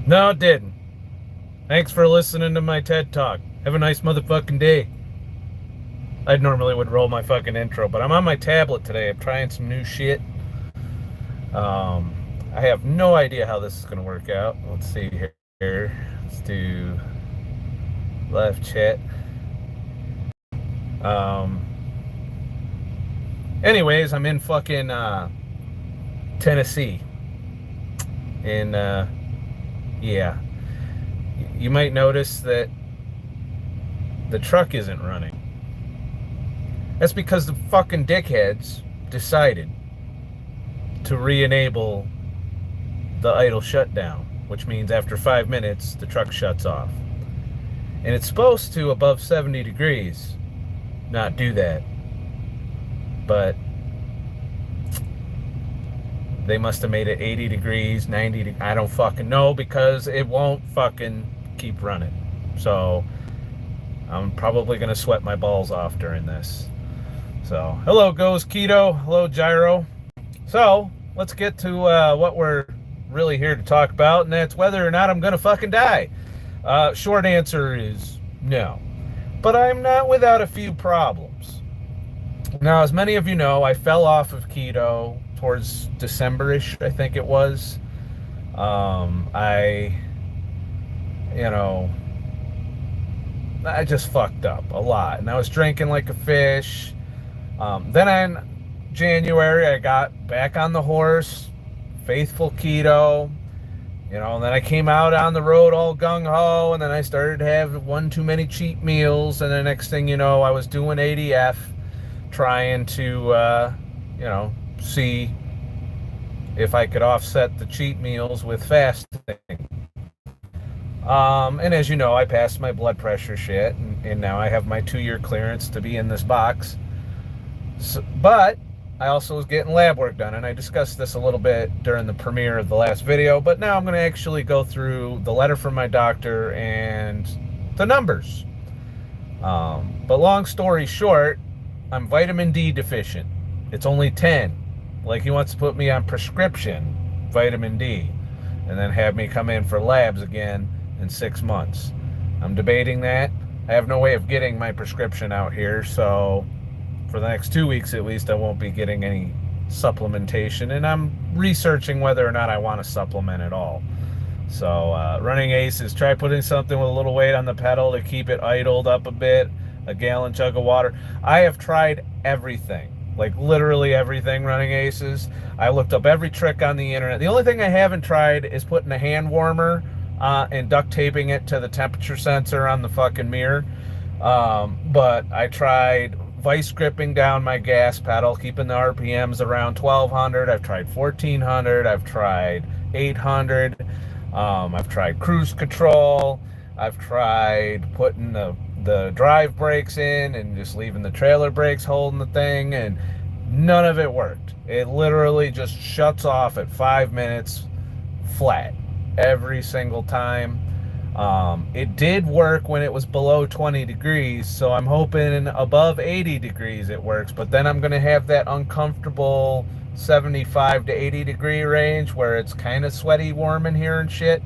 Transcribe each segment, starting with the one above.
No, it didn't. Thanks for listening to my TED Talk. Have a nice motherfucking day. I normally would roll my fucking intro, but I'm on my tablet today. I'm trying some new shit. Um, I have no idea how this is going to work out. Let's see here. Let's do live chat. Um, anyways, I'm in fucking Tennessee. And yeah, you might notice that the truck isn't running. That's because the fucking dickheads decided to re-enable the idle shutdown, which means after 5 minutes, the truck shuts off. And it's supposed to, above 70 degrees, not do that. But they must have made it 80 degrees, 90 degrees. I don't fucking know, because it won't fucking keep running. So I'm probably going to sweat my balls off during this. So, hello, Goes Keto. Hello, Gyro. So, let's get to what we're really here to talk about, and that's whether or not I'm going to fucking die. Short answer is no. But I'm not without a few problems. Now, as many of you know, I fell off of keto towards December-ish, I think it was. I just fucked up a lot. And I was drinking like a fish. Then in January, I got back on the horse, faithful keto. And then I came out on the road all gung-ho, and then I started to have one too many cheat meals, and the next thing you know, I was doing ADF, trying to, see if I could offset the cheat meals with fasting. And as you know, I passed my blood pressure shit, and now I have my 2-year clearance to be in this box. But I also was getting lab work done, and I discussed this a little bit during the premiere of the last video, but now I'm going to actually go through the letter from my doctor and the numbers. But long story short, I'm vitamin D deficient. It's only 10. Like, he wants to put me on prescription vitamin D and then have me come in for labs again in 6 months. I'm debating that. I have no way of getting my prescription out here, so for the next 2 weeks at least, I won't be getting any supplementation, and I'm researching whether or not I want to supplement at all. So running aces, try putting something with a little weight on the pedal to keep it idled up a bit, a gallon chug of water. I have tried everything, like literally everything running aces. I looked up every trick on the internet. The only thing I haven't tried is putting a hand warmer and duct taping it to the temperature sensor on the fucking mirror. But I tried vice gripping down my gas pedal, keeping the RPMs around 1200. I've tried 1400. I've tried 800. I've tried cruise control. I've tried putting the drive brakes in and just leaving the trailer brakes holding the thing, and none of it worked. It literally just shuts off at 5 minutes flat every single time. It did work when it was below 20 degrees, so I'm hoping above 80 degrees it works, but then I'm going to have that uncomfortable 75 to 80 degree range where it's kind of sweaty warm in here and shit.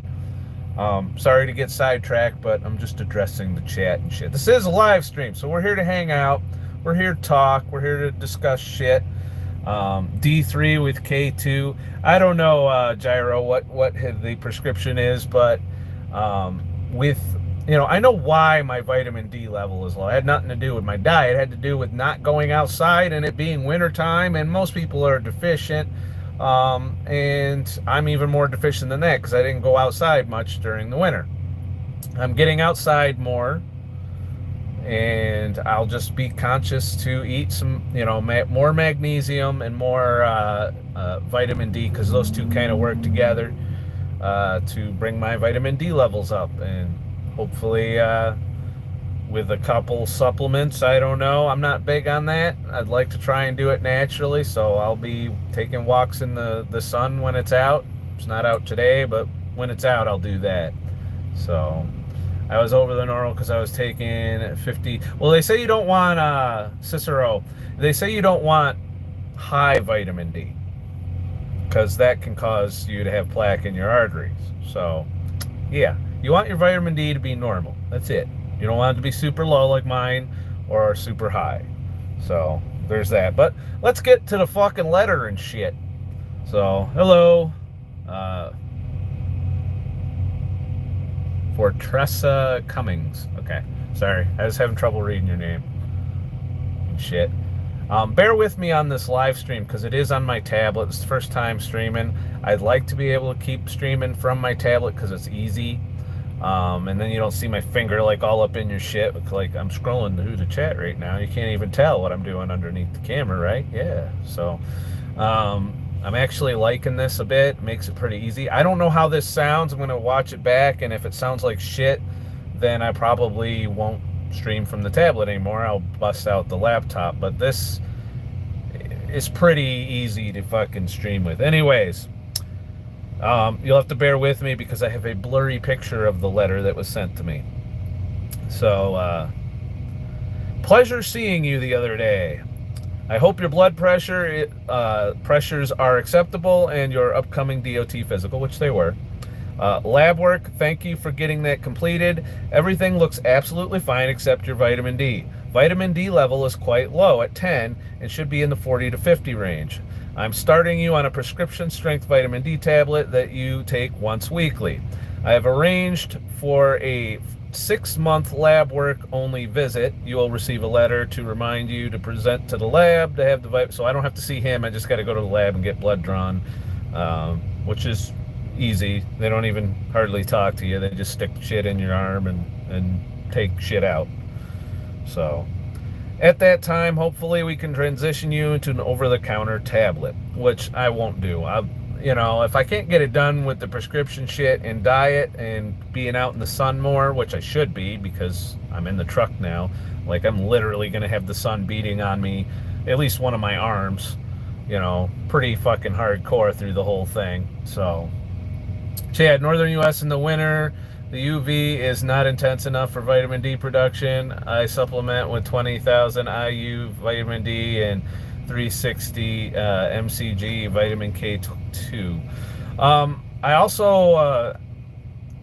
Sorry to get sidetracked, but I'm just addressing the chat and shit. This is a live stream, so we're here to hang out, we're here to talk, we're here to discuss shit. D3 with K2. I don't know, Gyro, what the prescription is, but I know why my vitamin D level is low. It had nothing to do with my diet. It had to do with not going outside and it being wintertime, and most people are deficient. And I'm even more deficient than that because I didn't go outside much during the winter. I'm getting outside more, and I'll just be conscious to eat some, more magnesium and more vitamin D, because those two kind of work together to bring my vitamin D levels up. And hopefully with a couple supplements, I don't know, I'm not big on that. I'd like to try and do it naturally, so I'll be taking walks in the sun when it's out. It's not out today, but when it's out, I'll do that. So I was over the normal because I was taking 50. Well, they say you don't want Cicero. They say you don't want high vitamin D because that can cause you to have plaque in your arteries. So Yeah, you want your vitamin D to be normal. That's it. You don't want it to be super low like mine or super high. So there's that. But let's get to the fucking letter and shit. So hello, uh, for Tressa Cummings. Okay, sorry, I was having trouble reading your name. And shit. Bear with me on this live stream because it is on my tablet. It's the first time streaming. I'd like to be able to keep streaming from my tablet because it's easy. And then you don't see my finger like all up in your shit. Like I'm scrolling through the chat right now. You can't even tell what I'm doing underneath the camera, right? Yeah. So I'm actually liking this a bit. It makes it pretty easy. I don't know how this sounds. I'm going to watch it back, and if it sounds like shit, then I probably won't stream from the tablet anymore. I'll bust out the laptop. But this is pretty easy to fucking stream with. Anyways, you'll have to bear with me because I have a blurry picture of the letter that was sent to me. So, pleasure seeing you the other day. I hope your blood pressures are acceptable and your upcoming DOT physical, which they were. Lab work, thank you for getting that completed. Everything looks absolutely fine except your vitamin D. Vitamin D level is quite low at 10 and should be in the 40 to 50 range. I'm starting you on a prescription strength vitamin D tablet that you take once weekly. I have arranged for a 6-month lab work only visit. You will receive a letter to remind you to present to the lab to have the so I don't have to see him. I just got to go to the lab and get blood drawn, which is easy. They don't even hardly talk to you. They just stick shit in your arm and take shit out. So at that time, hopefully we can transition you into an over-the-counter tablet, which I won't do. If I can't get it done with the prescription shit and diet and being out in the sun more, which I should be because I'm in the truck now, like I'm literally going to have the sun beating on me, at least one of my arms, pretty fucking hardcore through the whole thing. So, Chad, northern U.S. in the winter, the UV is not intense enough for vitamin D production. I supplement with 20,000 IU vitamin D and 360 mcg vitamin K2. I also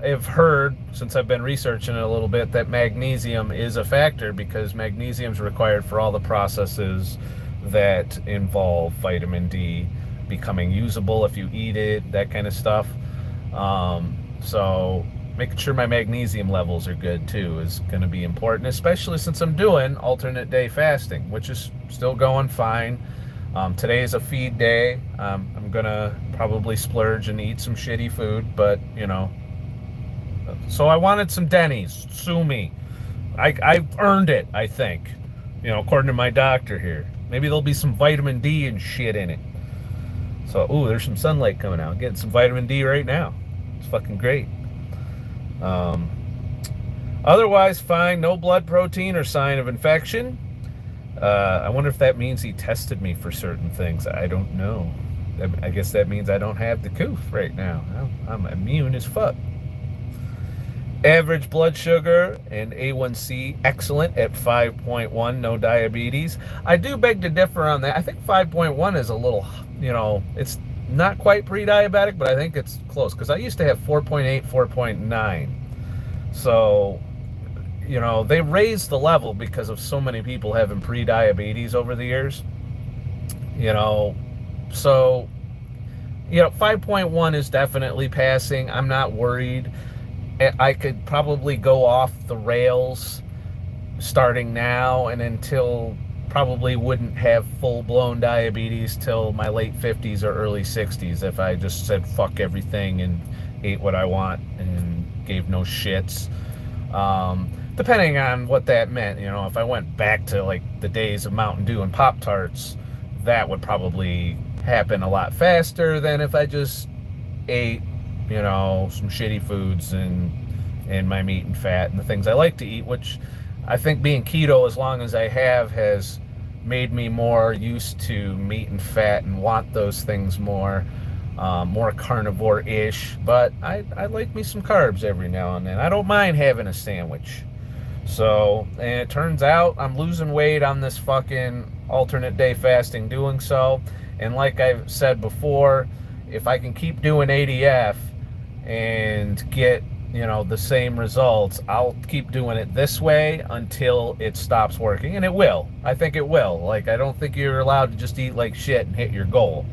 have heard, since I've been researching it a little bit, that magnesium is a factor because magnesium is required for all the processes that involve vitamin D becoming usable if you eat it, that kind of stuff. So making sure my magnesium levels are good too is going to be important, especially since I'm doing alternate day fasting, which is still going fine. Today is a feed day. I'm going to probably splurge and eat some shitty food, but so I wanted some Denny's. Sue me. I've earned it, I think, according to my doctor here. Maybe there'll be some vitamin D and shit in it. So, there's some sunlight coming out. I'm getting some vitamin D right now. It's fucking great. Otherwise fine, no blood protein or sign of infection. I wonder if that means he tested me for certain things. I don't know. I guess that means I don't have the coof right now. I'm immune as fuck. Average blood sugar and A1C excellent at 5.1, no diabetes. I do beg to differ on that. I think 5.1 is a little, it's not quite pre-diabetic, but I think it's close because I used to have 4.8, 4.9. So, they raised the level because of so many people having pre-diabetes over the years. So, 5.1 is definitely passing. I'm not worried. I could probably go off the rails starting now and until probably wouldn't have full-blown diabetes till my late 50s or early 60s if I just said fuck everything and ate what I want and gave no shits. Depending on what that meant, if I went back to like the days of Mountain Dew and Pop-Tarts, that would probably happen a lot faster than if I just ate some shitty foods and my meat and fat and the things I like to eat, which I think being keto as long as I have has made me more used to meat and fat and want those things more carnivore-ish. But I like me some carbs every now and then. I don't mind having a sandwich. So, and it turns out I'm losing weight on this fucking alternate day fasting doing so. And like I've said before, if I can keep doing ADF and get the same results, I'll keep doing it this way until it stops working. And it will. I think it will. Like, I don't think you're allowed to just eat like shit and hit your goal.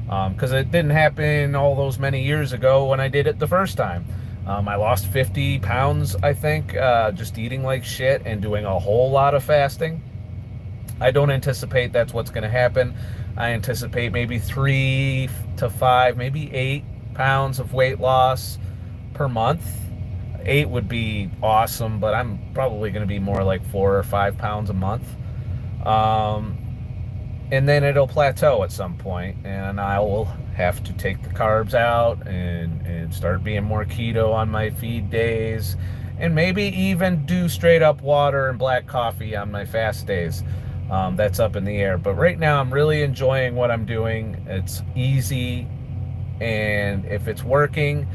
Because it didn't happen all those many years ago when I did it the first time. I lost 50 pounds, I think, just eating like shit and doing a whole lot of fasting. I don't anticipate that's what's going to happen. I anticipate maybe 3 to 5, maybe 8 pounds of weight loss per month. 8 would be awesome, but I'm probably going to be more like 4 or 5 pounds a month. And then it'll plateau at some point, and I will have to take the carbs out and start being more keto on my feed days, and maybe even do straight up water and black coffee on my fast days. That's up in the air. But right now I'm really enjoying what I'm doing. It's easy, and if it's working,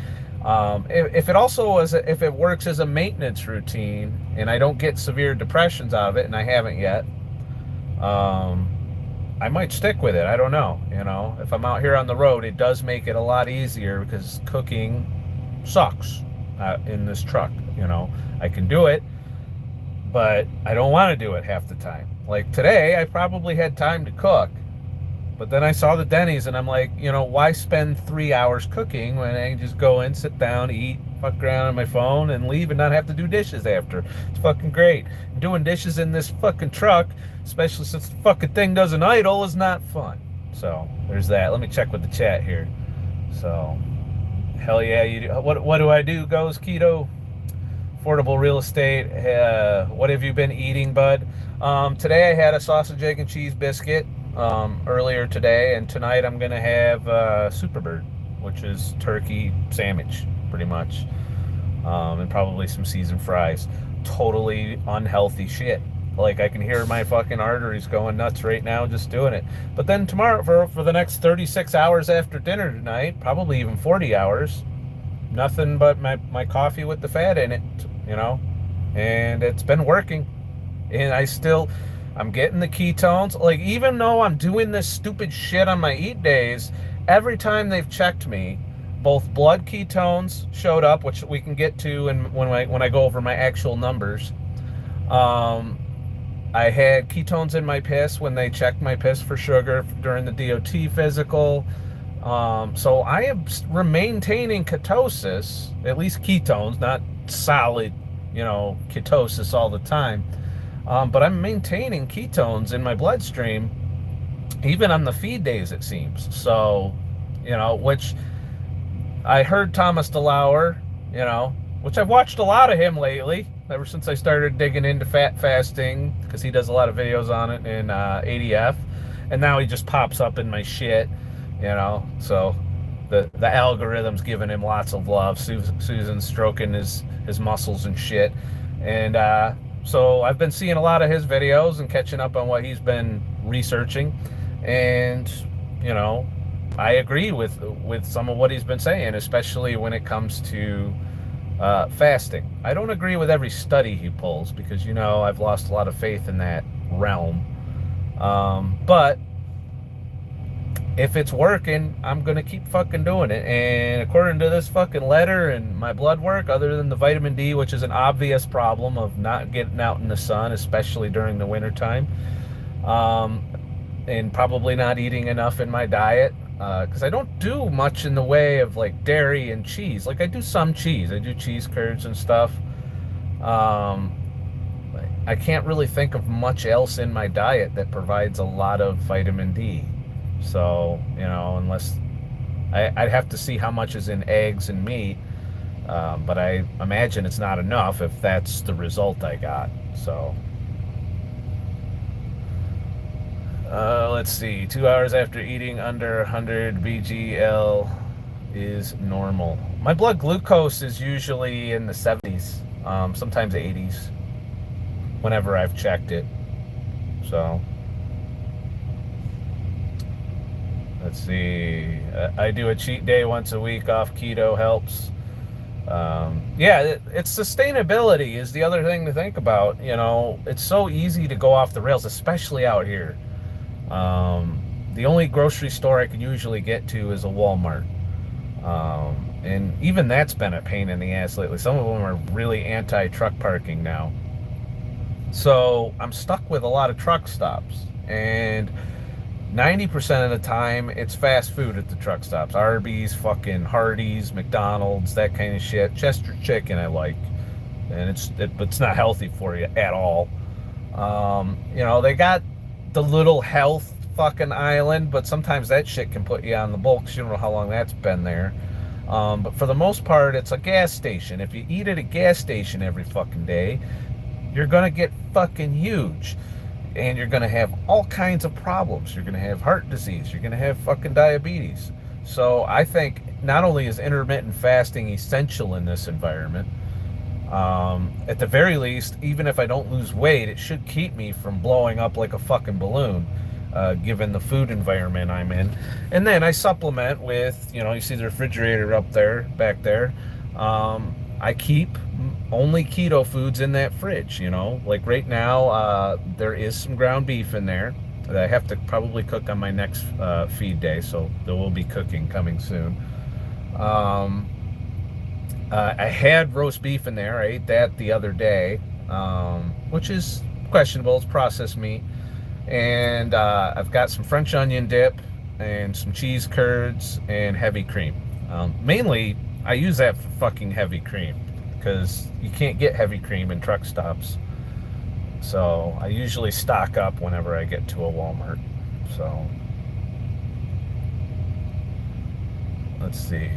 if it works as a maintenance routine and I don't get severe depressions out of it, and I haven't yet, I might stick with it. I don't know. If I'm out here on the road, it does make it a lot easier because cooking sucks in this truck. I can do it, but I don't want to do it half the time. Like today, I probably had time to cook, but then I saw the Denny's and I'm like, why spend 3 hours cooking when I can just go in, sit down, eat, fuck around on my phone, and leave and not have to do dishes after? It's fucking great. Doing dishes in this fucking truck, especially since the fucking thing doesn't idle, is not fun. So there's that. Let me check with the chat here. So, hell yeah, you do. What do I do? Goes Keto. Affordable real estate. What have you been eating, bud? Today I had a sausage, egg, and cheese biscuit earlier today, and tonight I'm gonna have Superbird, which is turkey sandwich, pretty much, and probably some seasoned fries. Totally unhealthy shit. Like, I can hear my fucking arteries going nuts right now just doing it. But then tomorrow, for the next 36 hours after dinner tonight, probably even 40 hours, nothing but my coffee with the fat in it, and it's been working. And I'm getting the ketones. Like, even though I'm doing this stupid shit on my eat days, every time they've checked me, both blood ketones showed up, which we can get to when I go over my actual numbers. I had ketones in my piss when they checked my piss for sugar during the DOT physical. So I am maintaining ketosis, at least ketones, not solid, ketosis all the time. But I'm maintaining ketones in my bloodstream, even on the feed days, it seems. So, which I heard Thomas DeLauer, which I've watched a lot of him lately, ever since I started digging into fat fasting, because he does a lot of videos on it in ADF, and now he just pops up in my shit, so the algorithm's giving him lots of love. Susan's stroking his muscles and shit, and so I've been seeing a lot of his videos and catching up on what he's been researching, and I agree with some of what he's been saying, especially when it comes to fasting. I don't agree with every study he pulls because, I've lost a lot of faith in that realm. But if it's working, I'm going to keep fucking doing it. And according to this fucking letter and my blood work, other than the vitamin D, which is an obvious problem of not getting out in the sun, especially during the wintertime, and probably not eating enough in my diet, because I don't do much in the way of like dairy and cheese. Like, I do some cheese. I do cheese curds and stuff. I can't really think of much else in my diet that provides a lot of vitamin D. So, unless I'd have to see how much is in eggs and meat. But I imagine it's not enough if that's the result I got. So, let's see. 2 hours after eating under 100 BGL is normal. My blood glucose is usually in the 70s, sometimes 80s, whenever I've checked it. So, let's see. I do a cheat day once a week off keto, helps. Yeah, it's sustainability is the other thing to think about. It's so easy to go off the rails, especially out here. The only grocery store I can usually get to is a Walmart. And even that's been a pain in the ass lately. Some of them are really anti-truck parking now. So I'm stuck with a lot of truck stops. And 90% of the time, it's fast food at the truck stops. Arby's, fucking Hardee's, McDonald's, that kind of shit. Chester chicken I like. And it's not healthy for you at all. They got the little health fucking island, but sometimes that shit can put you on the bulks. You don't know how long that's been there. But for the most part, it's a gas station. If you eat at a gas station every fucking day, you're gonna get fucking huge. And you're gonna have all kinds of problems. You're gonna have heart disease. You're gonna have fucking diabetes. So I think not only is intermittent fasting essential in this environment, at the very least, even if I don't lose weight, it should keep me from blowing up like a fucking balloon, given the food environment I'm in. And then I supplement with, you see the refrigerator up there, back there. I keep only keto foods in that fridge, Like right now, there is some ground beef in there that I have to probably cook on my next feed day, so there will be cooking coming soon. I had roast beef in there. I ate that the other day, which is questionable. It's processed meat. And I've got some French onion dip and some cheese curds and heavy cream. Mainly, I use that for fucking heavy cream because you can't get heavy cream in truck stops. So I usually stock up whenever I get to a Walmart. So let's see.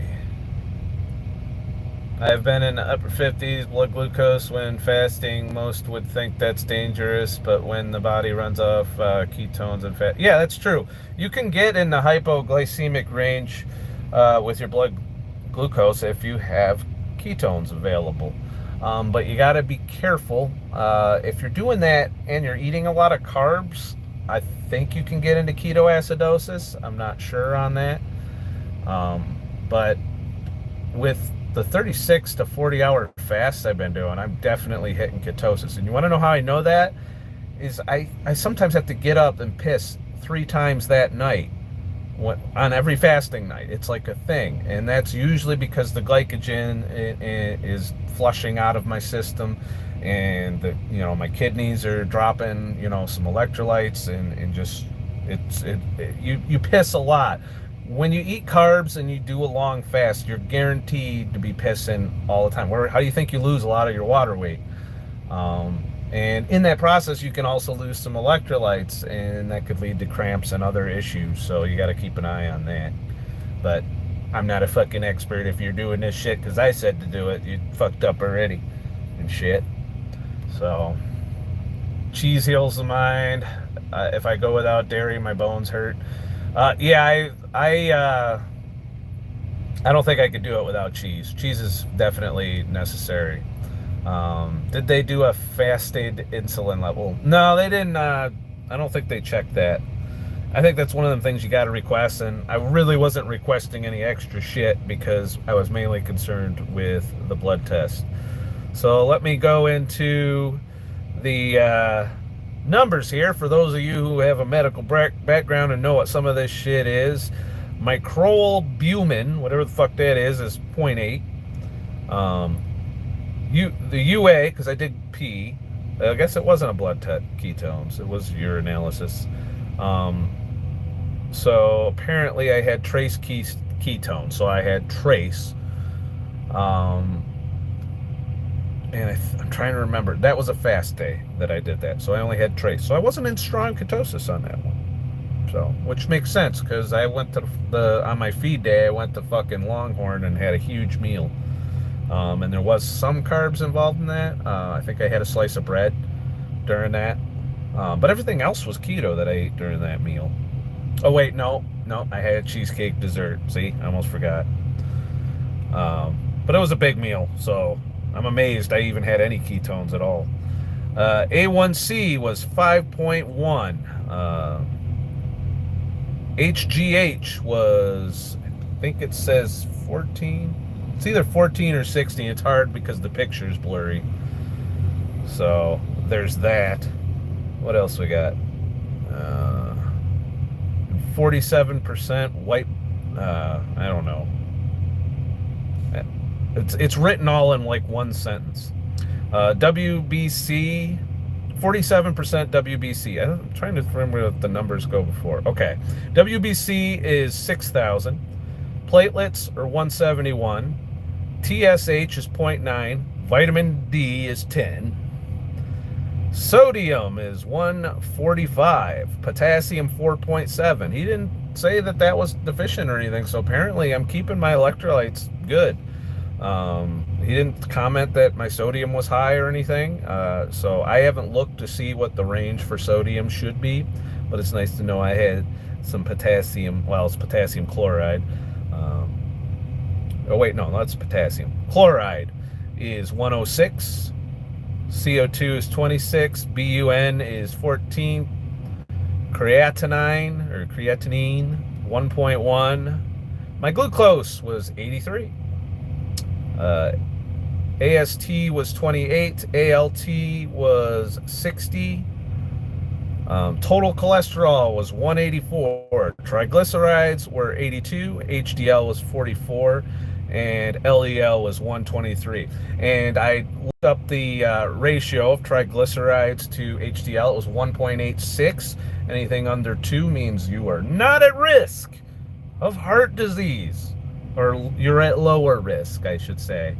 I've been in the upper 50s blood glucose when fasting. Most would think that's dangerous, but when the body runs off ketones and fat. Yeah, that's true. You can get in the hypoglycemic range with your blood glucose if you have ketones available. But you got to be careful. If you're doing that and you're eating a lot of carbs, I think you can get into ketoacidosis. I'm not sure on that. But with the 36 to 40 hour fasts I've been doing, I'm definitely hitting ketosis. And you want to know how I know that? Is I sometimes have to get up and piss 3 times that night on every fasting night. It's like a thing. And that's usually because the glycogen is flushing out of my system, and my kidneys are dropping, some electrolytes, and just you piss a lot. When you eat carbs and you do a long fast, you're guaranteed to be pissing all the time. How do you think you lose a lot of your water weight? And in that process, you can also lose some electrolytes, and that could lead to cramps and other issues. So you got to keep an eye on that. But I'm not a fucking expert. If you're doing this shit because I said to do it, you fucked up already and shit. So cheese heals the mind. If I go without dairy, my bones hurt. I don't think I could do it without cheese. Cheese is definitely necessary. Did they do a fasted insulin level? No, they didn't. I don't think they checked that. I think that's one of the things you got to request, and I really wasn't requesting any extra shit because I was mainly concerned with the blood test. So let me go into the numbers here for those of you who have a medical background and know what some of this shit is. Microalbumin, whatever the fuck that is 0.8. The UA, because I did pee, I guess it wasn't a blood test, ketones, it was urinalysis. So apparently I had trace ketones, so I had trace. And I'm trying to remember. That was a fast day that I did that. So I only had trace. So I wasn't in strong ketosis on that one. So, which makes sense because I went to on my feed day, I went to fucking Longhorn and had a huge meal. And there was some carbs involved in that. I think I had a slice of bread during that. But everything else was keto that I ate during that meal. Oh, wait, no. I had a cheesecake dessert. See, I almost forgot. But it was a big meal, so I'm amazed I even had any ketones at all. A1C was 5.1. HGH was, I think it says 14. It's either 14 or 16. It's hard because the picture's blurry. So there's that. What else we got? 47% white. I don't know. It's written all in like one sentence. WBC, 47% WBC. I'm trying to remember what the numbers go before. Okay. WBC is 6,000. Platelets are 171. TSH is 0.9. Vitamin D is 10. Sodium is 145. Potassium 4.7. He didn't say that that was deficient or anything, so apparently I'm keeping my electrolytes good. He didn't comment that my sodium was high or anything, so I haven't looked to see what the range for sodium should be, but it's nice to know I had some potassium. Well, it's potassium chloride. Oh wait, no, that's potassium. Chloride is 106. CO2 is 26. BUN is 14. Creatinine 1.1. My glucose was 83. AST was 28. ALT was 60. Total cholesterol was 184. Triglycerides were 82. HDL was 44. And LEL was 123. And I looked up the ratio of triglycerides to HDL. It was 1.86. Anything under 2 means you are not at risk of heart disease, or you're at lower risk, I should say.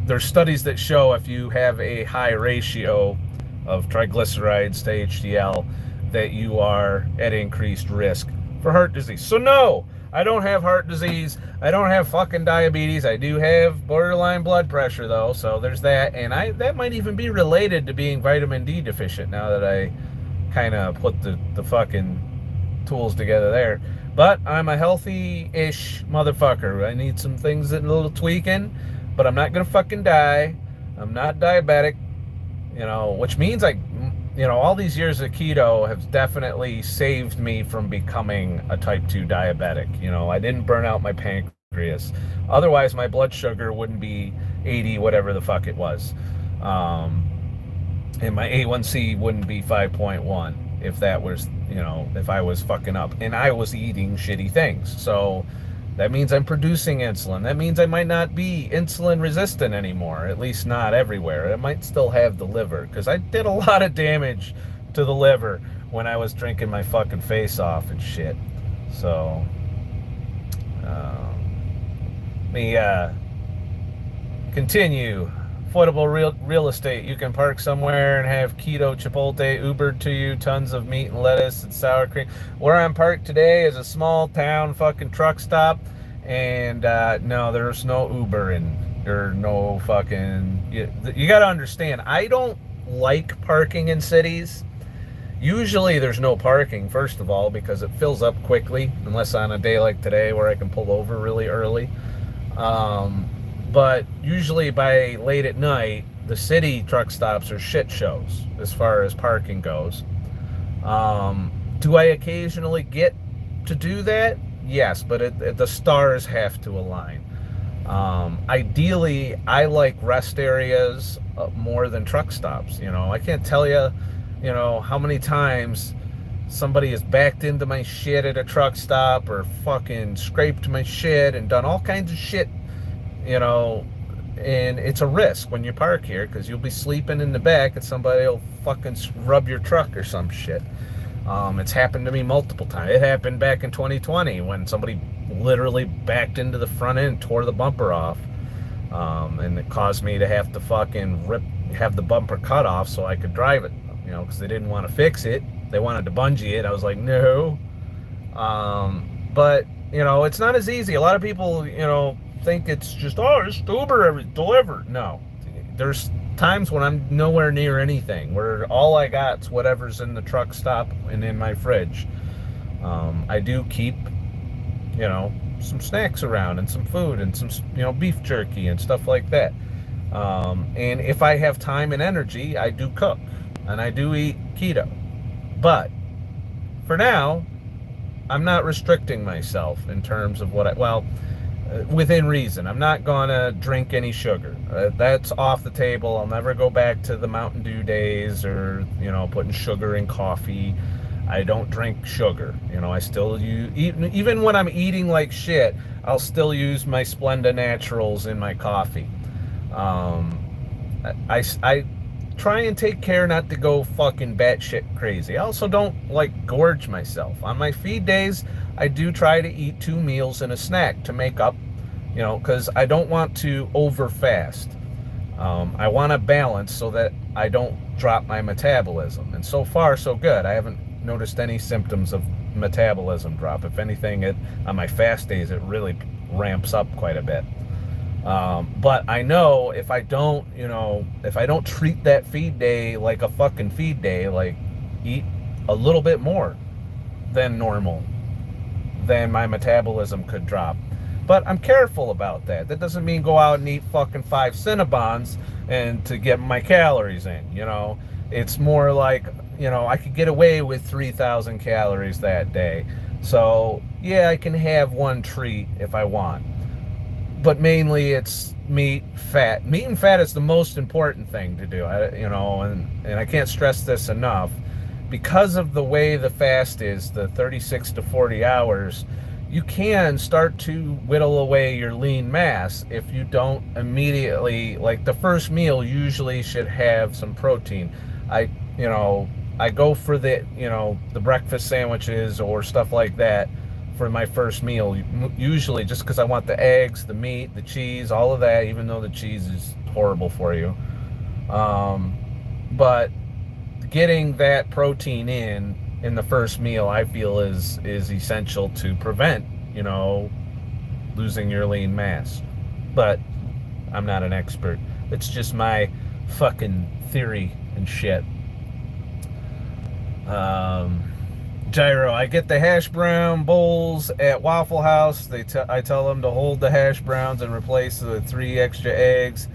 There's studies that show if you have a high ratio of triglycerides to HDL that you are at increased risk for heart disease. So no, I don't have heart disease. I don't have fucking diabetes. I do have borderline blood pressure though, so there's that. And that might even be related to being vitamin D deficient now that I kind of put the fucking tools together there. But I'm a healthy-ish motherfucker. I need some things that a little tweaking, but I'm not gonna fucking die. I'm not diabetic, which means all these years of keto have definitely saved me from becoming a type 2 diabetic. I didn't burn out my pancreas. Otherwise, my blood sugar wouldn't be 80, whatever the fuck it was. And my A1C wouldn't be 5.1 if that was, if I was fucking up. And I was eating shitty things. So that means I'm producing insulin. That means I might not be insulin resistant anymore, at least not everywhere. I might still have the liver, because I did a lot of damage to the liver when I was drinking my fucking face off and shit. So, continue. Affordable real estate. You can park somewhere and have keto Chipotle Ubered to you, tons of meat and lettuce and sour cream. Where I'm parked today is a small town fucking truck stop, and no, there's no Uber, and there's no fucking. You got to understand, I don't like parking in cities. Usually there's no parking, first of all, because it fills up quickly, unless on a day like today where I can pull over really early. But usually by late at night, the city truck stops are shit shows as far as parking goes. Do I occasionally get to do that? Yes, but the stars have to align. Ideally, I like rest areas more than truck stops. I can't tell you, how many times somebody has backed into my shit at a truck stop or fucking scraped my shit and done all kinds of shit. And it's a risk when you park here, because you'll be sleeping in the back and somebody will fucking rub your truck or some shit. It's happened to me multiple times. It happened back in 2020 when somebody literally backed into the front end, tore the bumper off, and it caused me to have to fucking have the bumper cut off so I could drive it, because they didn't want to fix it. They wanted to bungee it. I was like, no. But it's not as easy. A lot of people, think it's just, just Uber deliver. No, there's times when I'm nowhere near anything, where all I got's whatever's in the truck stop and in my fridge. I do keep some snacks around and some food and some beef jerky and stuff like that, and if I have time and energy, I do cook and I do eat keto. But for now, I'm not restricting myself in terms of within reason. I'm not gonna drink any sugar. That's off the table. I'll never go back to the Mountain Dew days or, putting sugar in coffee. I don't drink sugar. You know, I still use, even when I'm eating like shit, I'll still use my Splenda Naturals in my coffee. Um, I try and take care not to go fucking batshit crazy. I also don't like gorge myself. On my feed days, I do try to eat 2 meals and a snack to make up, you know, because I don't want to over fast. I want to balance so that I don't drop my metabolism. And so far, so good. I haven't noticed any symptoms of metabolism drop. If anything, on my fast days, it really ramps up quite a bit. But I know if I don't, you know, if I don't treat that feed day like a fucking feed day, like eat a little bit more than normal, then my metabolism could drop. But I'm careful about that. That doesn't mean go out and eat fucking 5 Cinnabons and to get my calories in, you know. It's more like, you know, I could get away with 3,000 calories that day. So, yeah, I can have one treat if I want. But mainly it's meat, fat. Meat and fat is the most important thing to do, you know, and I can't stress this enough. Because of the way the fast is, the 36 to 40 hours, you can start to whittle away your lean mass if you don't immediately, like the first meal usually should have some protein. I go for the breakfast sandwiches or stuff like that for my first meal, usually just because I want the eggs, the meat, the cheese, all of that, even though the cheese is horrible for you. But getting that protein in the first meal, I feel is essential to prevent, you know, losing your lean mass. But I'm not an expert. It's just my fucking theory and shit. Gyro, I get the hash brown bowls at Waffle House. I tell them to hold the hash browns and replace the 3 extra eggs.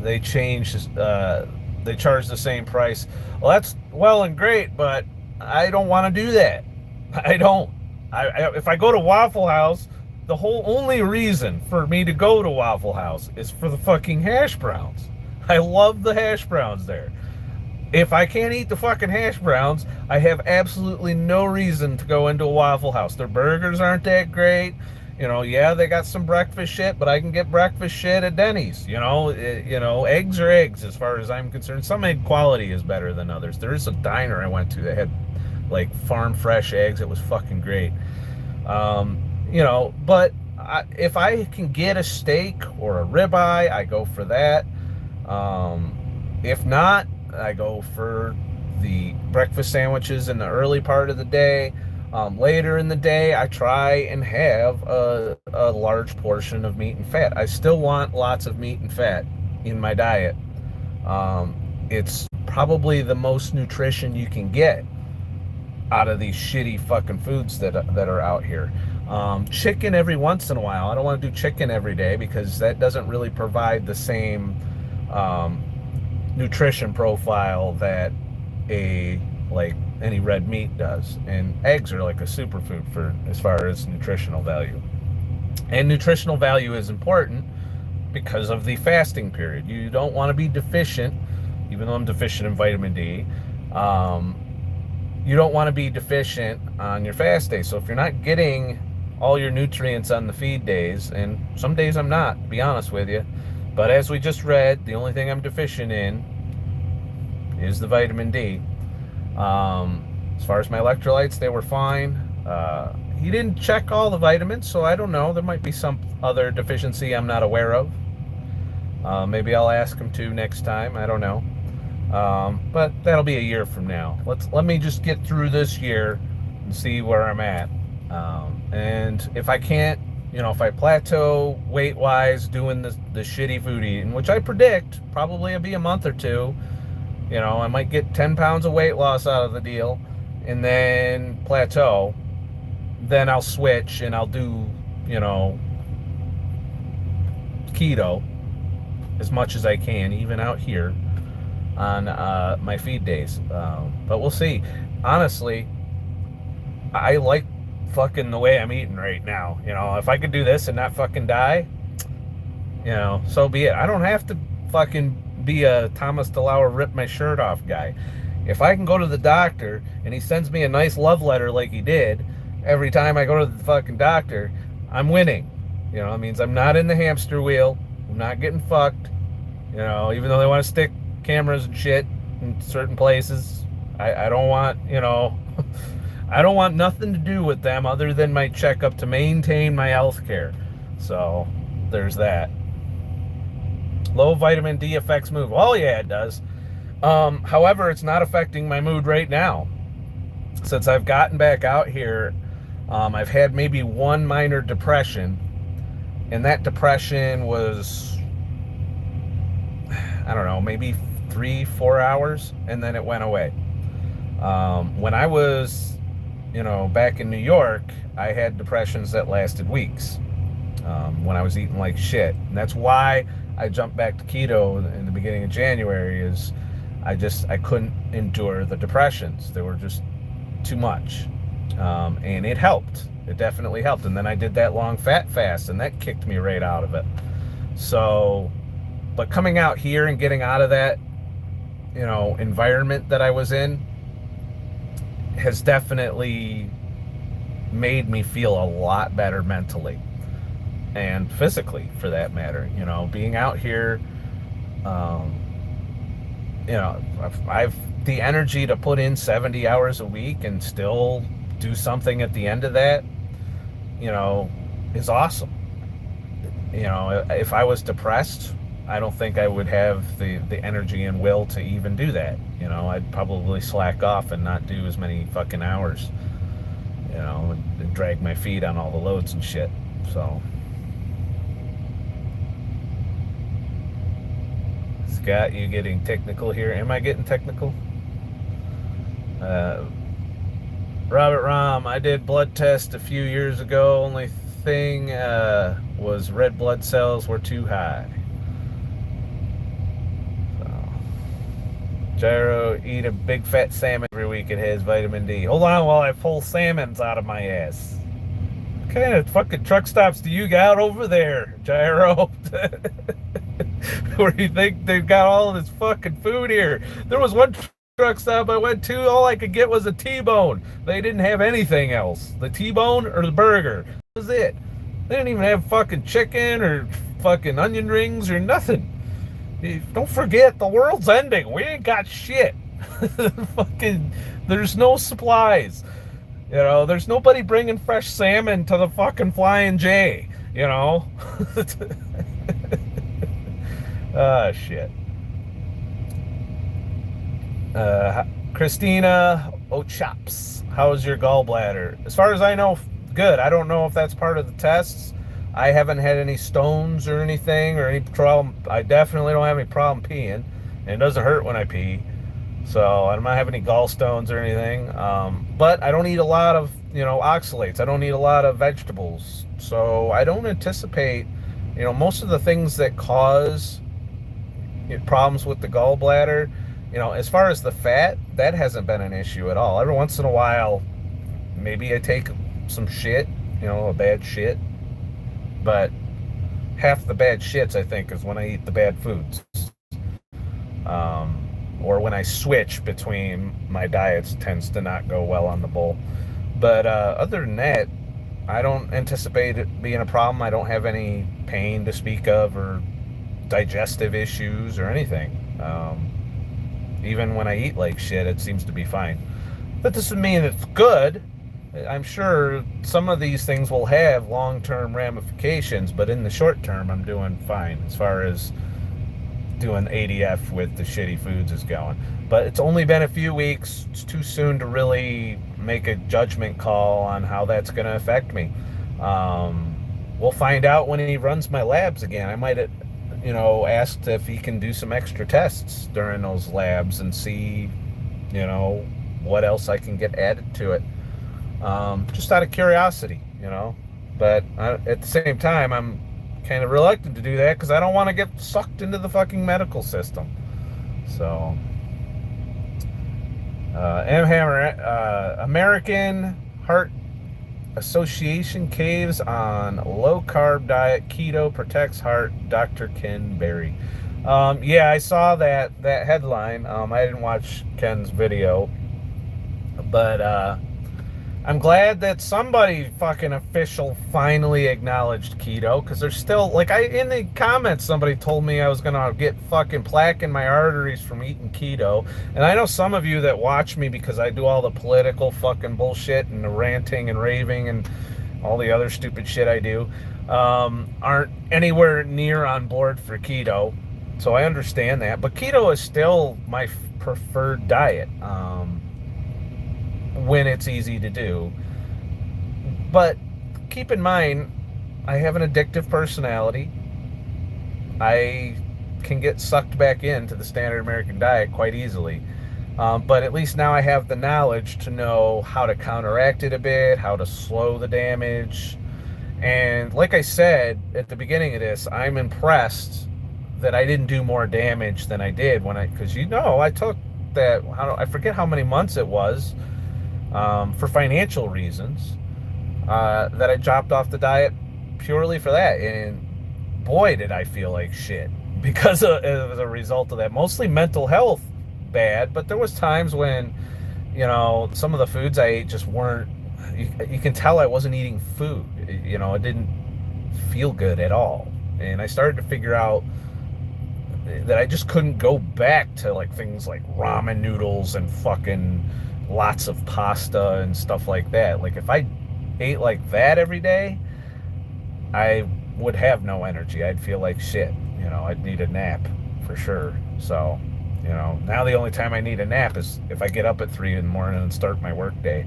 They charge the same price. Well, that's well and great, but I don't want to do that. I don't. If I go to Waffle House, the only reason for me to go to Waffle House is for the fucking hash browns. I love the hash browns there. If I can't eat the fucking hash browns, I have absolutely no reason to go into a Waffle House. Their burgers aren't that great. You know, yeah, they got some breakfast shit, but I can get breakfast shit at Denny's. You know, eggs are eggs as far as I'm concerned. Some egg quality is better than others. There is a diner I went to that had like farm fresh eggs. It was fucking great. You know, but if I can get a steak or a ribeye, I go for that. If not, I go for the breakfast sandwiches in the early part of the day. Later in the day, I try and have a large portion of meat and fat. I still want lots of meat and fat in my diet. It's probably the most nutrition you can get out of these shitty fucking foods that are out here. Chicken every once in a while. I don't want to do chicken every day because that doesn't really provide the same nutrition profile that like any red meat does. And eggs are like a superfood for as far as nutritional value. And nutritional value is important because of the fasting period. You don't want to be deficient, even though I'm deficient in vitamin D. You don't want to be deficient on your fast day. So if you're not getting all your nutrients on the feed days, and some days I'm not, to be honest with you, but as we just read, the only thing I'm deficient in is the vitamin D. As far as my electrolytes, they were fine. He didn't check all the vitamins, so I don't know. There might be some other deficiency I'm not aware of. Maybe I'll ask him to next time. I don't know. But that'll be a year from now. Let me just get through this year and see where I'm at. And if I can't, if I plateau weight-wise doing the shitty food eating, which I predict probably it'll be a month or two, I might get 10 pounds of weight loss out of the deal and then plateau. Then I'll switch and I'll do, keto as much as I can, even out here on my feed days. But we'll see. Honestly, I like fucking the way I'm eating right now. If I could do this and not fucking die, so be it. I don't have to fucking be a Thomas DeLauer rip my shirt off guy. If I can go to the doctor and he sends me a nice love letter like he did every time I go to the fucking doctor, I'm winning. You know, it means I'm not in the hamster wheel. I'm not getting fucked. You know, even though they want to stick cameras and shit in certain places, I don't want, you know, I don't want nothing to do with them other than my checkup to maintain my health care. So there's that. Low vitamin D affects mood. Well, yeah, it does. However, it's not affecting my mood right now. Since I've gotten back out here, I've had maybe one minor depression, and that depression was, I don't know, maybe 3-4 hours, and then it went away. When I was, you know, back in New York, I had depressions that lasted weeks, when I was eating like shit. And that's why I jumped back to keto in the beginning of January. Is I couldn't endure the depressions. They were just too much. And it helped. It definitely helped. And then I did that long fat fast, and that kicked me right out of it. So, but coming out here and getting out of that, you know, environment that I was in has definitely made me feel a lot better mentally and physically, for that matter. You know, being out here, you know, I've the energy to put in 70 hours a week and still do something at the end of that, you know, is awesome. You know, if I was depressed, I don't think I would have the energy and will to even do that. You know, I'd probably slack off and not do as many fucking hours, you know, and drag my feet on all the loads and shit. So, Scott, you getting technical here? Am I getting technical? Robert Rom, I did blood test a few years ago. Only thing was red blood cells were too high. So, Gyro, eat a big fat salmon every week. It has vitamin D. Hold on while I pull salmons out of my ass. What kind of fucking truck stops do you got over there, Gyro? Where do you think they've got all of this fucking food here? There was one truck stop I went to, all I could get was a T-bone. They didn't have anything else. The T-bone or the burger. That was it. They didn't even have fucking chicken or fucking onion rings or nothing. Don't forget, the world's ending. We ain't got shit. Fucking, there's no supplies. You know, there's nobody bringing fresh salmon to the fucking Flying J. You know? Ah, shit. Christina Ochops, how's your gallbladder? As far as I know, good. I don't know if that's part of the tests. I haven't had any stones or anything or any problem. I definitely don't have any problem peeing, and it doesn't hurt when I pee. So I don't have any gallstones or anything. But I don't eat a lot of, you know, oxalates. I don't eat a lot of vegetables. So I don't anticipate, you know, most of the things that cause problems with the gallbladder, you know, as far as the fat, that hasn't been an issue at all. Every once in a while, maybe I take some shit, you know, a bad shit. But half the bad shits, I think, is when I eat the bad foods. Or when I switch between my diets, tends to not go well on the bowl. But other than that, I don't anticipate it being a problem. I don't have any pain to speak of or digestive issues or anything. Even when I eat like shit, it seems to be fine. That doesn't mean it's good. I'm sure some of these things will have long-term ramifications, but in the short term, I'm doing fine as far as doing ADF with the shitty foods is going. But it's only been a few weeks. It's too soon to really make a judgment call on how that's going to affect me. We'll find out when he runs my labs again. I might, you know, ask if he can do some extra tests during those labs and see, you know, what else I can get added to it. Just out of curiosity, you know. But at the same time, I'm kind of reluctant to do that because I don't want to get sucked into the fucking medical system. So, M. Hammer, American Heart Association caves on low carb diet. Keto protects heart. Dr. Ken Berry. Yeah, I saw that headline. I didn't watch Ken's video, but I'm glad that somebody fucking official finally acknowledged keto, because there's still, like, I in the comments somebody told me I was gonna get fucking plaque in my arteries from eating keto, and I know some of you that watch me because I do all the political fucking bullshit and the ranting and raving and all the other stupid shit I do, aren't anywhere near on board for keto, so I understand that, but keto is still my preferred diet. When it's easy to do. But keep in mind, I have an addictive personality. I can get sucked back into the standard American diet quite easily. But at least now I have the knowledge to know how to counteract it a bit, how to slow the damage. And like I said at the beginning of this, I'm impressed that I didn't do more damage than I did because I took that, I forget how many months it was, for financial reasons, that I dropped off the diet purely for that. And boy, did I feel like shit because as a result of that. Mostly mental health bad, but there was times when, some of the foods I ate just weren't, you can tell I wasn't eating food. It didn't feel good at all. And I started to figure out that I just couldn't go back to like things like ramen noodles and fucking lots of pasta and stuff like that. Like if I ate like that every day, I would have no energy. I'd feel like shit. I'd need a nap for sure. So, now the only time I need a nap is if I get up at 3 in the morning and start my work day.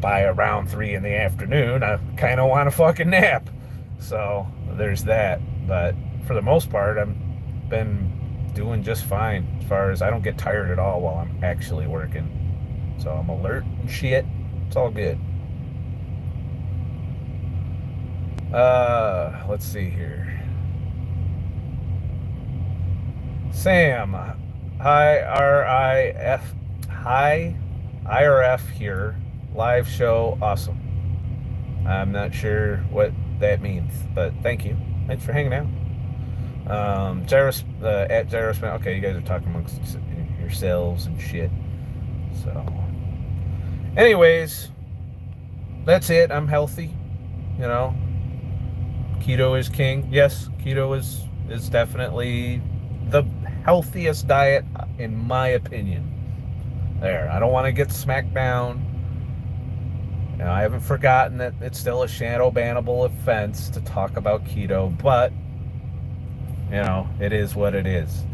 By around 3 in the afternoon, I kind of want a fucking nap. So there's that. But for the most part, I've been doing just fine as far as I don't get tired at all while I'm actually working. So I'm alert and shit. It's all good. Let's see here. Sam, hi RIF, hi IRF here. Live show, awesome. I'm not sure what that means, but thank you. Thanks for hanging out. Gyros, at Gyrosman. Okay, you guys are talking amongst yourselves and shit. So, anyways, that's it. I'm healthy. Keto is king. Yes, keto is definitely the healthiest diet in my opinion. There, I don't want to get smacked down. I haven't forgotten that it's still a shadow bannable offense to talk about keto, but it is what it is.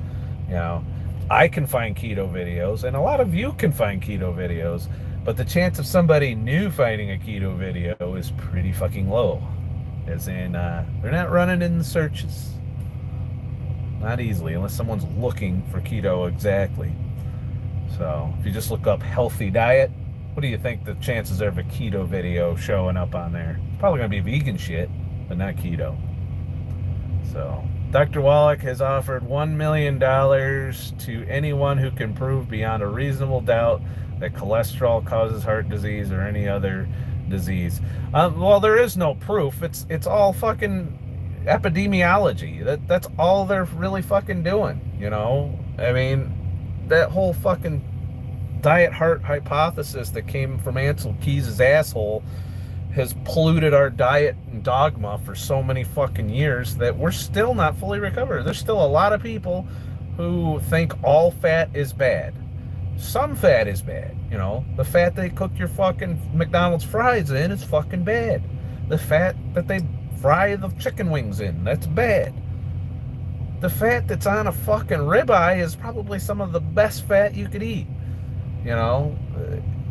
I can find keto videos, and a lot of you can find keto videos, but the chance of somebody new finding a keto video is pretty fucking low. As in, they're not running in the searches. Not easily, unless someone's looking for keto exactly. So, if you just look up healthy diet, what do you think the chances are of a keto video showing up on there? It's probably going to be vegan shit, but not keto. So, Dr. Wallach has offered $1 million to anyone who can prove beyond a reasonable doubt that cholesterol causes heart disease or any other disease. Well, there is no proof. It's all fucking epidemiology. That's all they're really fucking doing, I mean, that whole fucking diet heart hypothesis that came from Ansel Keys' asshole has polluted our diet and dogma for so many fucking years that we're still not fully recovered. There's still a lot of people who think all fat is bad. Some fat is bad, the fat they cook your fucking McDonald's fries in is fucking bad. The fat that they fry the chicken wings in, that's bad. The fat that's on a fucking ribeye is probably some of the best fat you could eat.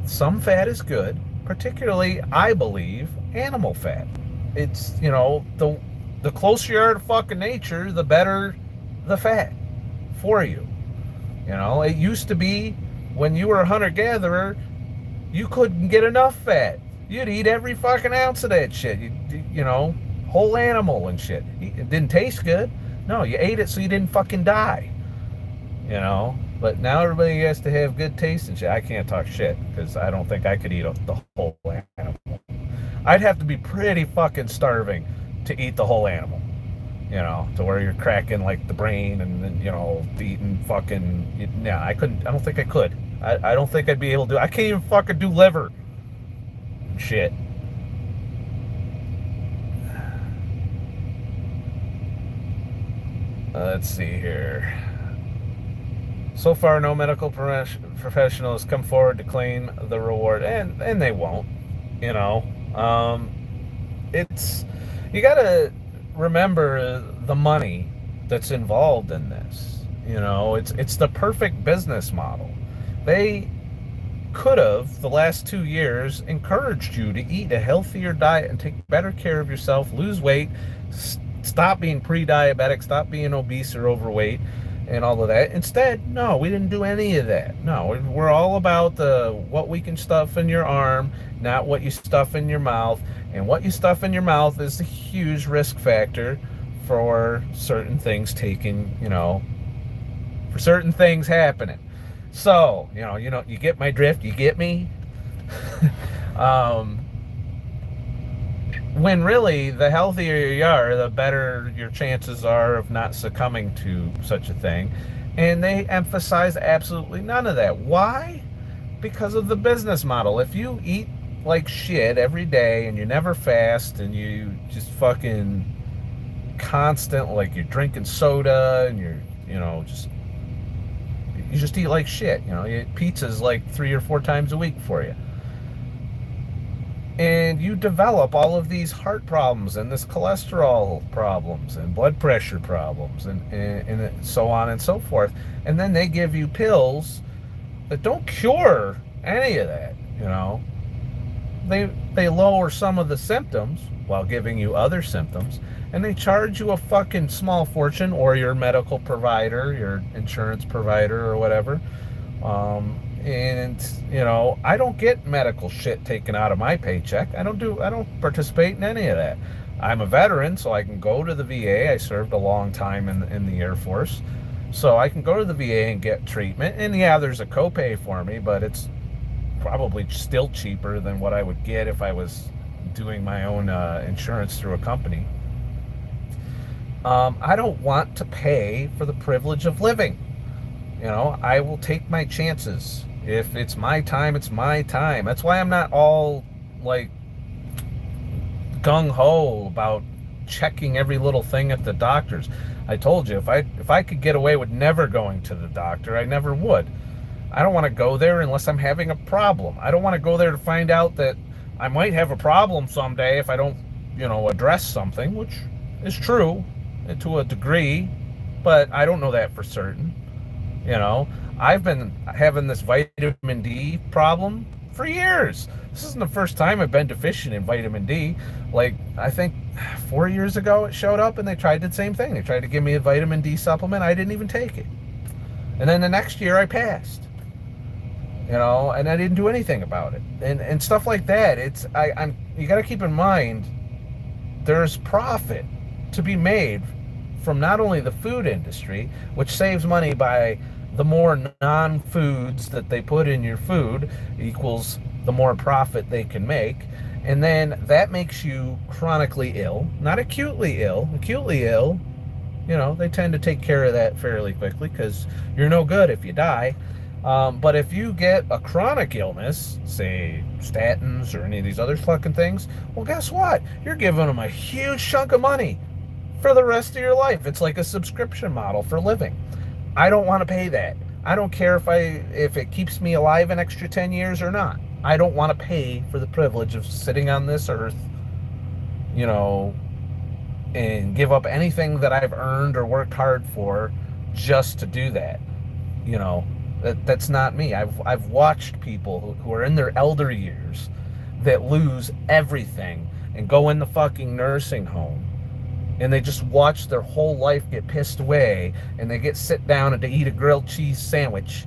Some fat is good, particularly, I believe, animal fat. It's, the closer you are to fucking nature, the better the fat for you. It used to be when you were a hunter-gatherer, you couldn't get enough fat. You'd eat every fucking ounce of that shit. Whole animal and shit. It didn't taste good. No, you ate it so you didn't fucking die. But now everybody has to have good taste and shit. I can't talk shit because I don't think I could eat the whole animal. I'd have to be pretty fucking starving to eat the whole animal. to where you're cracking like the brain and then, eating fucking, yeah, I don't think I could. I don't think I'd be able to I can't even fucking do liver. Shit. Let's see here. So far, no medical professional has come forward to claim the reward, and they won't. You know, um, it's you got to remember the money that's involved in this. It's the perfect business model. They could have the last 2 years encouraged you to eat a healthier diet and take better care of yourself, lose weight, stop being pre-diabetic, stop being obese or overweight, and all of that. Instead, no, we didn't do any of that. No, we're all about what we can stuff in your arm, not what you stuff in your mouth. And what you stuff in your mouth is a huge risk factor for certain things for certain things happening. So, you get my drift, you get me? When really, the healthier you are, the better your chances are of not succumbing to such a thing. And they emphasize absolutely none of that. Why? Because of the business model. If you eat like shit every day and you never fast and you just fucking constant, like you're drinking soda and you just eat like shit. Pizza's like 3 or 4 times a week for you. And you develop all of these heart problems and this cholesterol problems and blood pressure problems and so on and so forth. And then they give you pills that don't cure any of that. They lower some of the symptoms while giving you other symptoms, and they charge you a fucking small fortune, or your medical provider, your insurance provider or whatever. I don't get medical shit taken out of my paycheck. I don't participate in any of that. I'm a veteran, so I can go to the VA. I served a long time in the Air Force. So I can go to the VA and get treatment. And yeah, there's a copay for me, but it's probably still cheaper than what I would get if I was doing my own insurance through a company. I don't want to pay for the privilege of living. I will take my chances. If it's my time, it's my time. That's why I'm not all like gung-ho about checking every little thing at the doctor's. I told you, if I could get away with never going to the doctor, I never would. I don't want to go there unless I'm having a problem. I don't want to go there to find out that I might have a problem someday if I don't, address something, which is true to a degree, but I don't know that for certain. I've been having this vitamin D problem for years. This isn't the first time I've been deficient in vitamin D. Like, I think 4 years ago it showed up and they tried the same thing. They tried to give me a vitamin D supplement. I didn't even take it. And then the next year I passed. And I didn't do anything about it. And stuff like that. You got to keep in mind, there's profit to be made from not only the food industry, which saves money by the more non-foods that they put in your food equals the more profit they can make. And then that makes you chronically ill, not acutely ill. Acutely ill, they tend to take care of that fairly quickly because you're no good if you die. But if you get a chronic illness, say statins or any of these other fucking things, well, guess what? You're giving them a huge chunk of money for the rest of your life. It's like a subscription model for living. I don't want to pay that. I don't care if it keeps me alive an extra 10 years or not. I don't want to pay for the privilege of sitting on this earth, and give up anything that I've earned or worked hard for just to do that. That's not me. I've watched people who are in their elder years that lose everything and go in the fucking nursing home, and they just watch their whole life get pissed away, and they sit down and they eat a grilled cheese sandwich,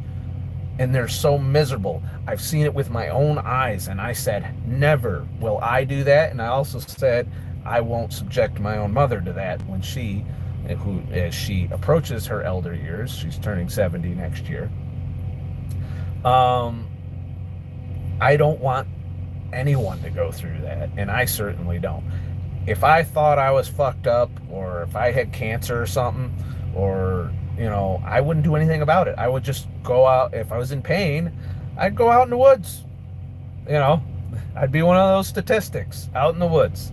and they're so miserable. I've seen it with my own eyes, and I said, never will I do that. And I also said, I won't subject my own mother to that when as she approaches her elder years. She's turning 70 next year. I don't want anyone to go through that, and I certainly don't. if I thought I was fucked up, or if I had cancer or something, or, I wouldn't do anything about it. I would just go out. If I was in pain, I'd go out in the woods. You know, I'd be one of those statistics out in the woods.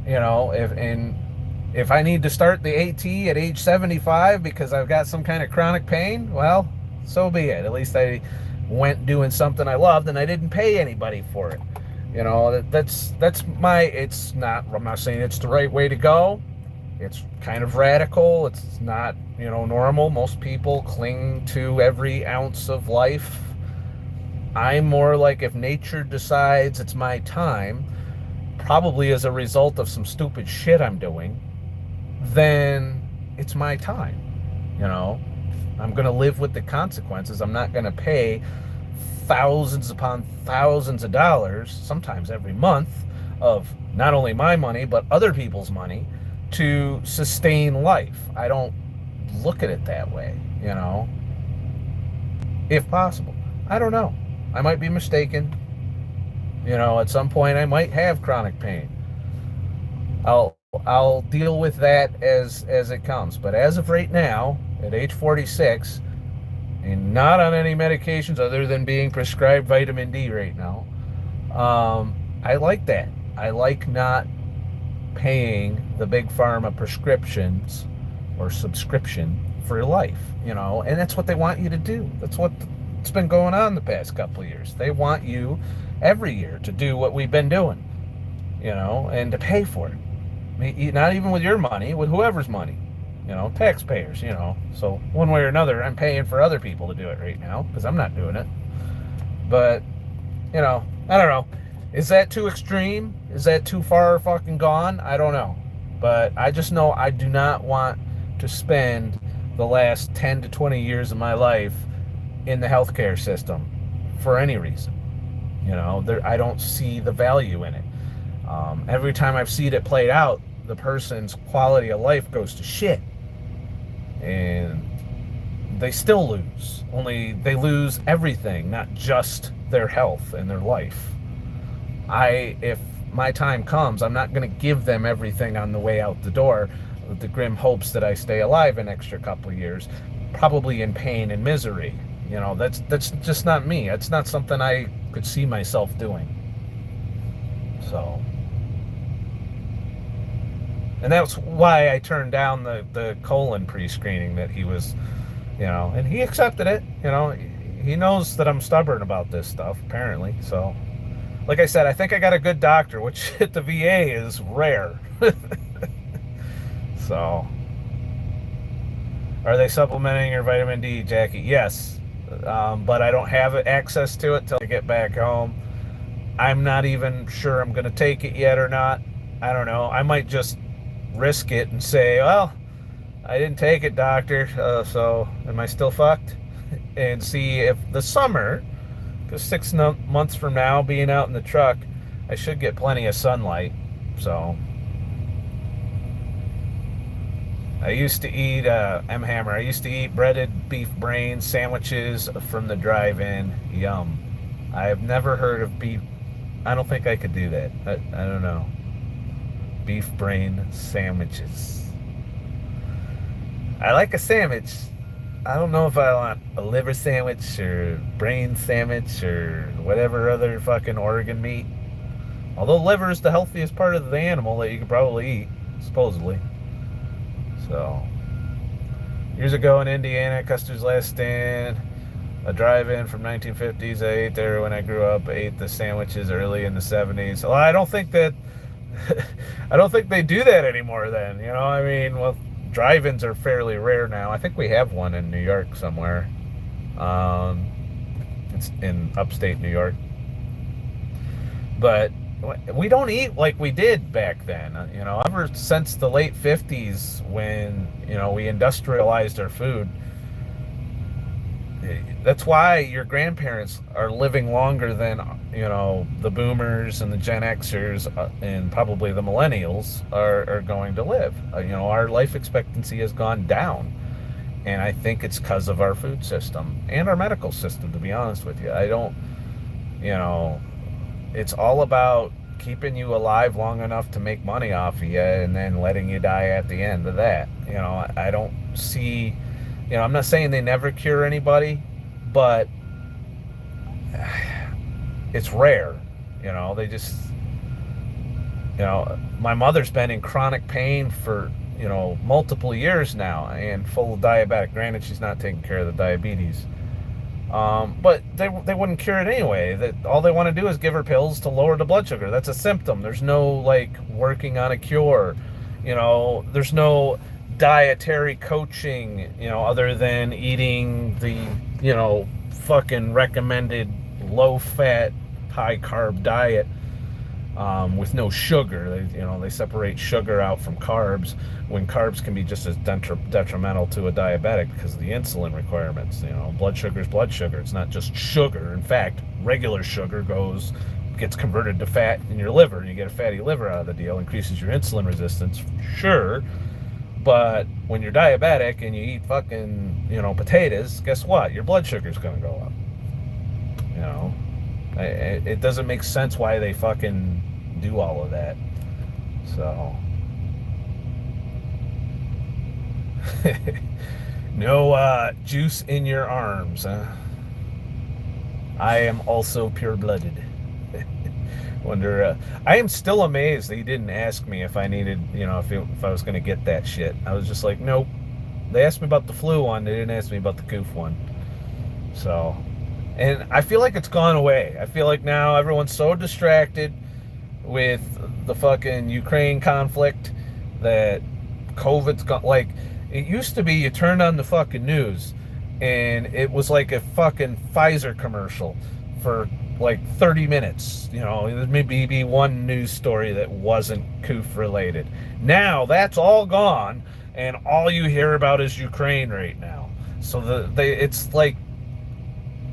If I need to start the AT at age 75 because I've got some kind of chronic pain, well, so be it. At least I went doing something I loved and I didn't pay anybody for it. I'm not saying it's the right way to go. It's kind of radical. It's not, normal. Most people cling to every ounce of life. I'm more like, if nature decides it's my time, probably as a result of some stupid shit I'm doing, then it's my time. I'm going to live with the consequences. I'm not going to pay thousands upon thousands of dollars, sometimes every month, of not only my money, but other people's money to sustain life. I don't look at it that way, if possible. I don't know. I might be mistaken. At some point I might have chronic pain. I'll deal with that as it comes. But as of right now, at age 46, and not on any medications other than being prescribed vitamin D right now, I like that. I like not paying the big pharma prescriptions or subscription for life, and that's what they want you to do. That's what's been going on the past couple of years. They want you every year to do what we've been doing, and to pay for it. Not even with your money, with whoever's money, taxpayers, So one way or another, I'm paying for other people to do it right now because I'm not doing it. But, I don't know. Is that too extreme? Is that too far fucking gone? I don't know. But I just know I do not want to spend the last 10 to 20 years of my life in the healthcare system for any reason. I don't see the value in it. Every time I've seen it played out, the person's quality of life goes to shit. And they still lose. Only they lose everything, not just their health and their life. If my time comes, I'm not going to give them everything on the way out the door with the grim hopes that I stay alive an extra couple of years, probably in pain and misery. That's just not me. It's not something I could see myself doing. So, and that's why I turned down the colon pre-screening that he was, and he accepted it. He knows that I'm stubborn about this stuff, apparently. So, like I said, I think I got a good doctor, which at the VA is rare. So, are they supplementing your vitamin D, Jackie? Yes, but I don't have access to it till I get back home. I'm not even sure I'm going to take it yet or not. I don't know. I might just risk it and say, well, I didn't take it, doctor, so am I still fucked? And see if the summer, because 6 months from now, being out in the truck, I should get plenty of sunlight. So I used to eat M-Hammer. I used to eat breaded beef brain sandwiches from the drive-in. Yum. I have never heard of beef. I don't think I could do that. I don't know. Beef brain sandwiches. I like a sandwich. I don't know if I want a liver sandwich or brain sandwich or whatever other fucking organ meat. Although liver is the healthiest part of the animal that you could probably eat, supposedly. So, years ago in Indiana, Custer's Last Stand, a drive-in from 1950s. I ate there when I grew up. I ate the sandwiches early in the 70s. Well, I don't think that I don't think they do that anymore then. Well, drive-ins are fairly rare now. I think we have one in New York somewhere. It's in upstate New York. But we don't eat like we did back then. Ever since the late 50s when, we industrialized our food. That's why your grandparents are living longer than, the boomers and the Gen Xers and probably the millennials are going to live. Our life expectancy has gone down. And I think it's because of our food system and our medical system, to be honest with you. I don't, it's all about keeping you alive long enough to make money off of you and then letting you die at the end of that. I don't see, I'm not saying they never cure anybody, but it's rare. They just, my mother's been in chronic pain for, multiple years now and full diabetic. Granted, she's not taking care of the diabetes. But they wouldn't cure it anyway. That all they want to do is give her pills to lower the blood sugar. That's a symptom. There's no working on a cure. There's no dietary coaching, other than eating the, fucking recommended low fat, high carb diet. With no sugar. They separate sugar out from carbs, when carbs can be just as detrimental to a diabetic because of the insulin requirements. Blood sugar is blood sugar. It's not just sugar. In fact, regular sugar gets converted to fat in your liver, and you get a fatty liver out of the deal, increases your insulin resistance, sure. But when you're diabetic and you eat fucking, potatoes, guess what? Your blood sugar's going to go up. It doesn't make sense why they fucking do all of that. So no juice in your arms, huh? I am also pure-blooded. I am still amazed that he didn't ask me if I needed, if I was going to get that shit. I was just like, nope. They asked me about the flu one. They didn't ask me about the coof one. So, and I feel like it's gone away. I feel like now everyone's so distracted with the fucking Ukraine conflict that COVID's gone. It used to be you turned on the fucking news and it was like a fucking Pfizer commercial for 30 minutes. There may be one news story that wasn't COOF related. Now that's all gone and all you hear about is Ukraine right now. So it's like,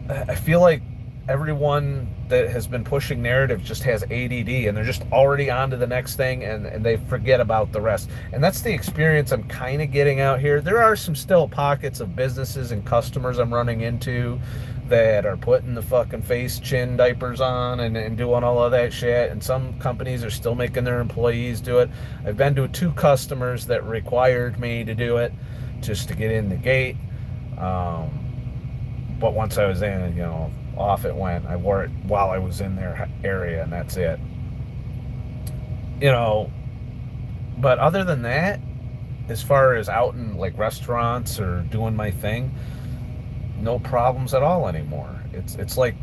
I feel like everyone that has been pushing narrative just has ADD and they're just already on to the next thing and they forget about the rest. And that's the experience I'm kind of getting out here. There are some still pockets of businesses and customers I'm running into that are putting the fucking face chin diapers on and doing all of that shit. And some companies are still making their employees do it. I've been to 2 customers that required me to do it just to get in the gate. But once I was in, off it went. I wore it while I was in their area, and that's it. But other than that, as far as out in restaurants or doing my thing, no problems at all anymore. It's like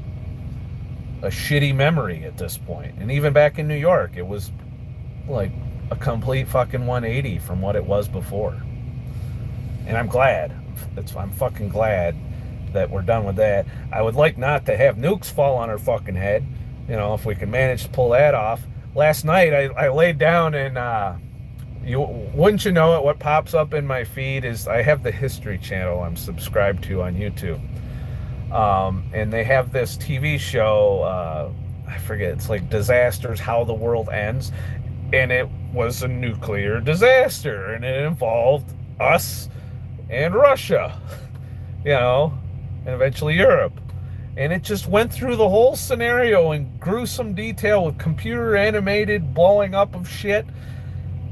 a shitty memory at this point. And even back in New York, it was like a complete fucking 180 from what it was before. And I'm glad. I'm fucking glad that we're done with that. I would like not to have nukes fall on our fucking head, if we can manage to pull that off. Last night I laid down and wouldn't you know it, what pops up in my feed is I have the History Channel I'm subscribed to on YouTube, and they have this TV show, I forget, it's like Disasters, How the World Ends, and it was a nuclear disaster and it involved us and Russia, and eventually Europe. And it just went through the whole scenario in gruesome detail with computer animated blowing up of shit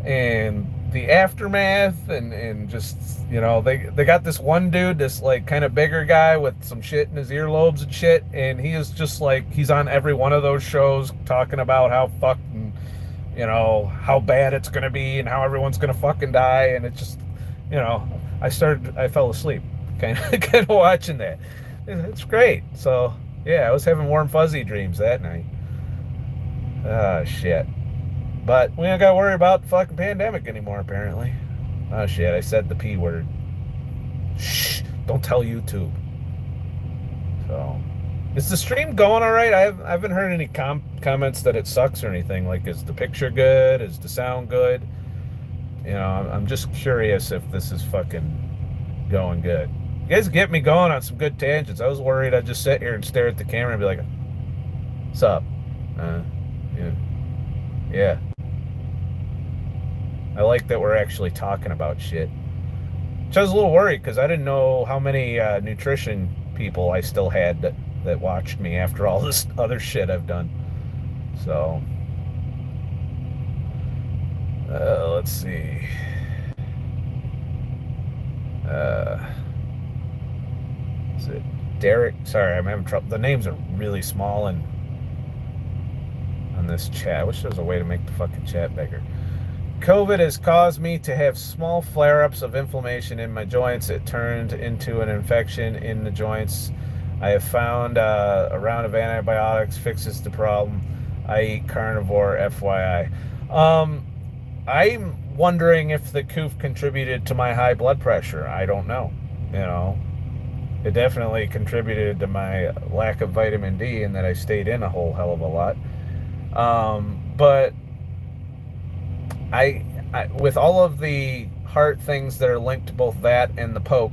and the aftermath and just, they got this one dude, this kind of bigger guy with some shit in his earlobes and shit, and he is just he's on every one of those shows talking about how fucking, how bad it's gonna be and how everyone's gonna fucking die, and it just, I fell asleep kind of watching that. It's great. So yeah, I was having warm fuzzy dreams that night. Ah, shit. But we don't gotta worry about the fucking pandemic anymore, apparently. Oh shit, I said the P word. Shh, don't tell YouTube. So, is the stream going all right? I haven't heard any comments that it sucks or anything. Is the picture good? Is the sound good? I'm just curious if this is fucking going good. You guys get me going on some good tangents. I was worried I'd just sit here and stare at the camera and be like, what's up? Yeah. I like that we're actually talking about shit. Which I was a little worried because I didn't know how many nutrition people I still had that watched me after all this other shit I've done. So, Let's see. Uh, is it Derek? Sorry, I'm having trouble. The names are really small and on this chat. I wish there was a way to make the fucking chat bigger. COVID has caused me to have small flare-ups of inflammation in my joints. It turned into an infection in the joints. I have found a round of antibiotics fixes the problem. I eat carnivore, FYI. I'm wondering if the coof contributed to my high blood pressure. I don't know. You know, it definitely contributed to my lack of vitamin D and that I stayed in a whole hell of a lot. But I, with all of the heart things that are linked to both that and the poke,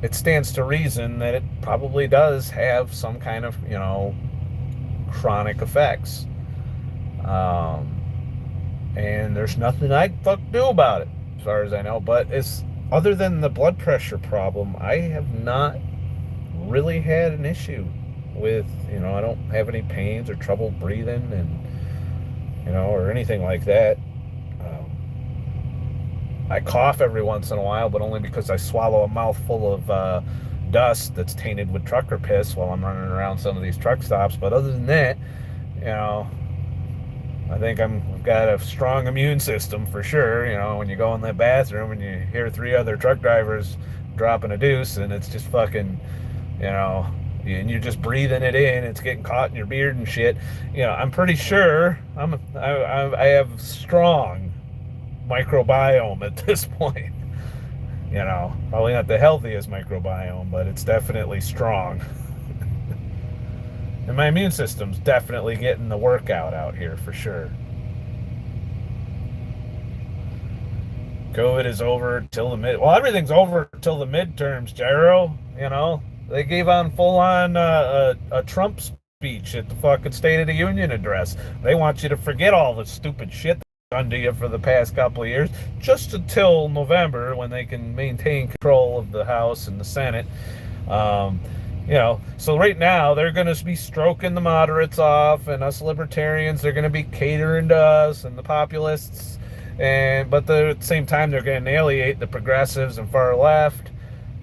it stands to reason that it probably does have some kind of, chronic effects. And there's nothing I can do about it, as far as I know. But other than the blood pressure problem, I have not really had an issue with, I don't have any pains or trouble breathing and, or anything like that. I cough every once in a while, but only because I swallow a mouthful of dust that's tainted with trucker piss while I'm running around some of these truck stops. But other than that, I think I've got a strong immune system for sure. When you go in that bathroom and you hear 3 other truck drivers dropping a deuce, and it's just fucking, and you're just breathing it in, it's getting caught in your beard and shit. I'm pretty sure I have strong microbiome at this point. Probably not the healthiest microbiome, but it's definitely strong. And my immune system's definitely getting the workout out here for sure. COVID is over till well, everything's over till the midterms, Gyro. They gave on full-on a Trump speech at the fucking State of the Union address. They want you to forget all the stupid shit they've done to you for the past couple of years, just until November when they can maintain control of the House and the Senate. So right now they're going to be stroking the moderates off, and us libertarians, they're going to be catering to us and the populists, but at the same time they're going to annihilate the progressives and far left.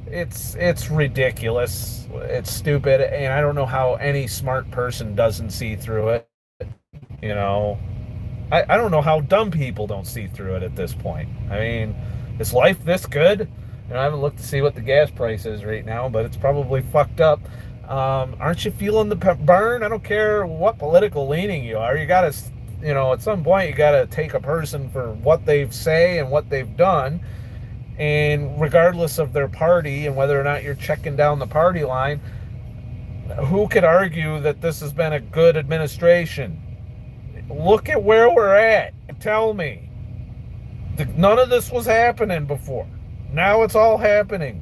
It's ridiculous. It's stupid, and I don't know how any smart person doesn't see through it. I don't know how dumb people don't see through it at this point. I mean, is life this good? I haven't looked to see what the gas price is right now, but it's probably fucked up. Aren't you feeling the burn? I don't care what political leaning you are. You got to, at some point, you got to take a person for what they say and what they've done. And regardless of their party and whether or not you're checking down the party line, who could argue that this has been a good administration? Look at where we're at. Tell me. None of this was happening before. Now it's all happening.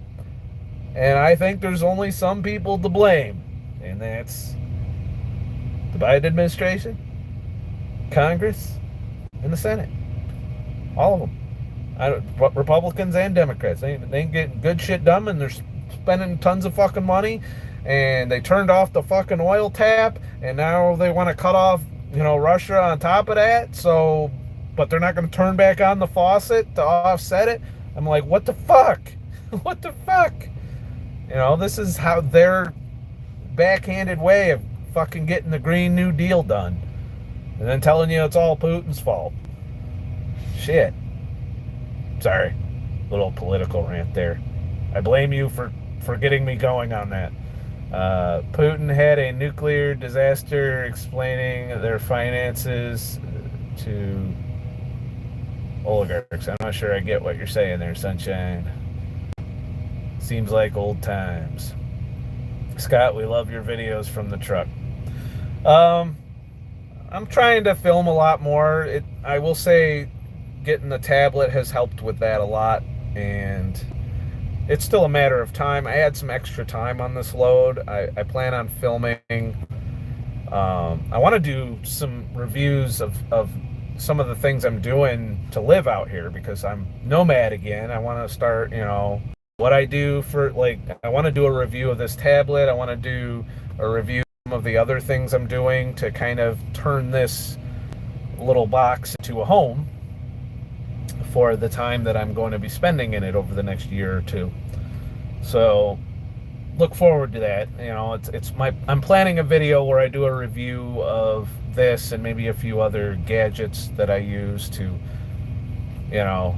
And I think there's only some people to blame. And that's the Biden administration, Congress, and the Senate. All of them. Republicans and Democrats. They ain't getting good shit done, and they're spending tons of fucking money. And they turned off the fucking oil tap, and now they want to cut off, Russia on top of that. But they're not going to turn back on the faucet to offset it. I'm like, what the fuck? What the fuck? This is how their backhanded way of fucking getting the Green New Deal done. And then telling you it's all Putin's fault. Shit. Sorry. Little political rant there. I blame you for getting me going on that. Putin had a nuclear disaster, explaining their finances to oligarchs. I'm not sure I get what you're saying there, Sunshine. Seems like old times. Scott, we love your videos from the truck. I'm trying to film a lot more. I will say getting the tablet has helped with that a lot, and it's still a matter of time. I had some extra time on this load. I plan on filming. I want to do some reviews of some of the things I'm doing to live out here, because I'm nomad again. I want to start, what I do for, I want to do a review of this tablet. I want to do a review of some of the other things I'm doing to kind of turn this little box into a home for the time that I'm going to be spending in it over the next year or two. So look forward to that. You know, I'm planning a video where I do a review of this and maybe a few other gadgets that I use to, you know,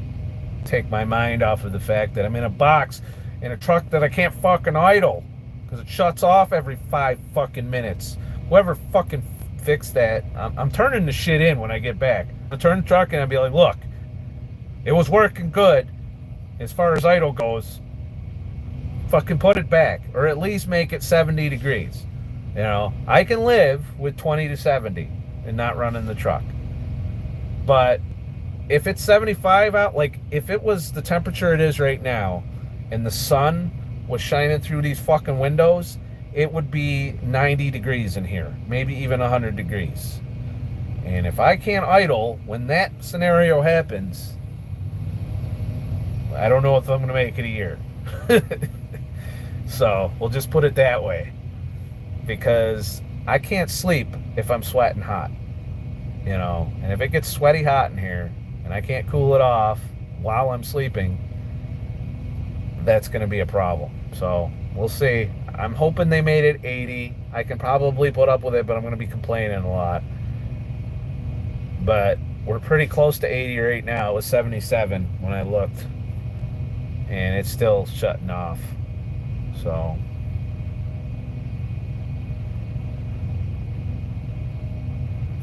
take my mind off of the fact that I'm in a box in a truck that I can't fucking idle because it shuts off every 5 fucking minutes. Whoever fucking fixed that, I'm turning the shit in when I get back. I'll turn the truck and I'll be like, look, it was working good as far as idle goes. Fucking put it back, or at least make it 70 degrees. You know, I can live with 20 to 70 and not running the truck. But if it's 75 out, like if it was the temperature it is right now and the sun was shining through these fucking windows, it would be 90 degrees in here, maybe even 100 degrees. And if I can't idle when that scenario happens, I don't know if I'm going to make it a year. So we'll just put it that way, because I can't sleep if I'm sweating hot, you know, and if it gets sweaty hot in here and I can't cool it off while I'm sleeping, that's going to be a problem. So we'll see. I'm hoping they made it 80. I can probably put up with it, but I'm going to be complaining a lot. But we're pretty close to 80 right now. It was 77 when I looked, and it's still shutting off. So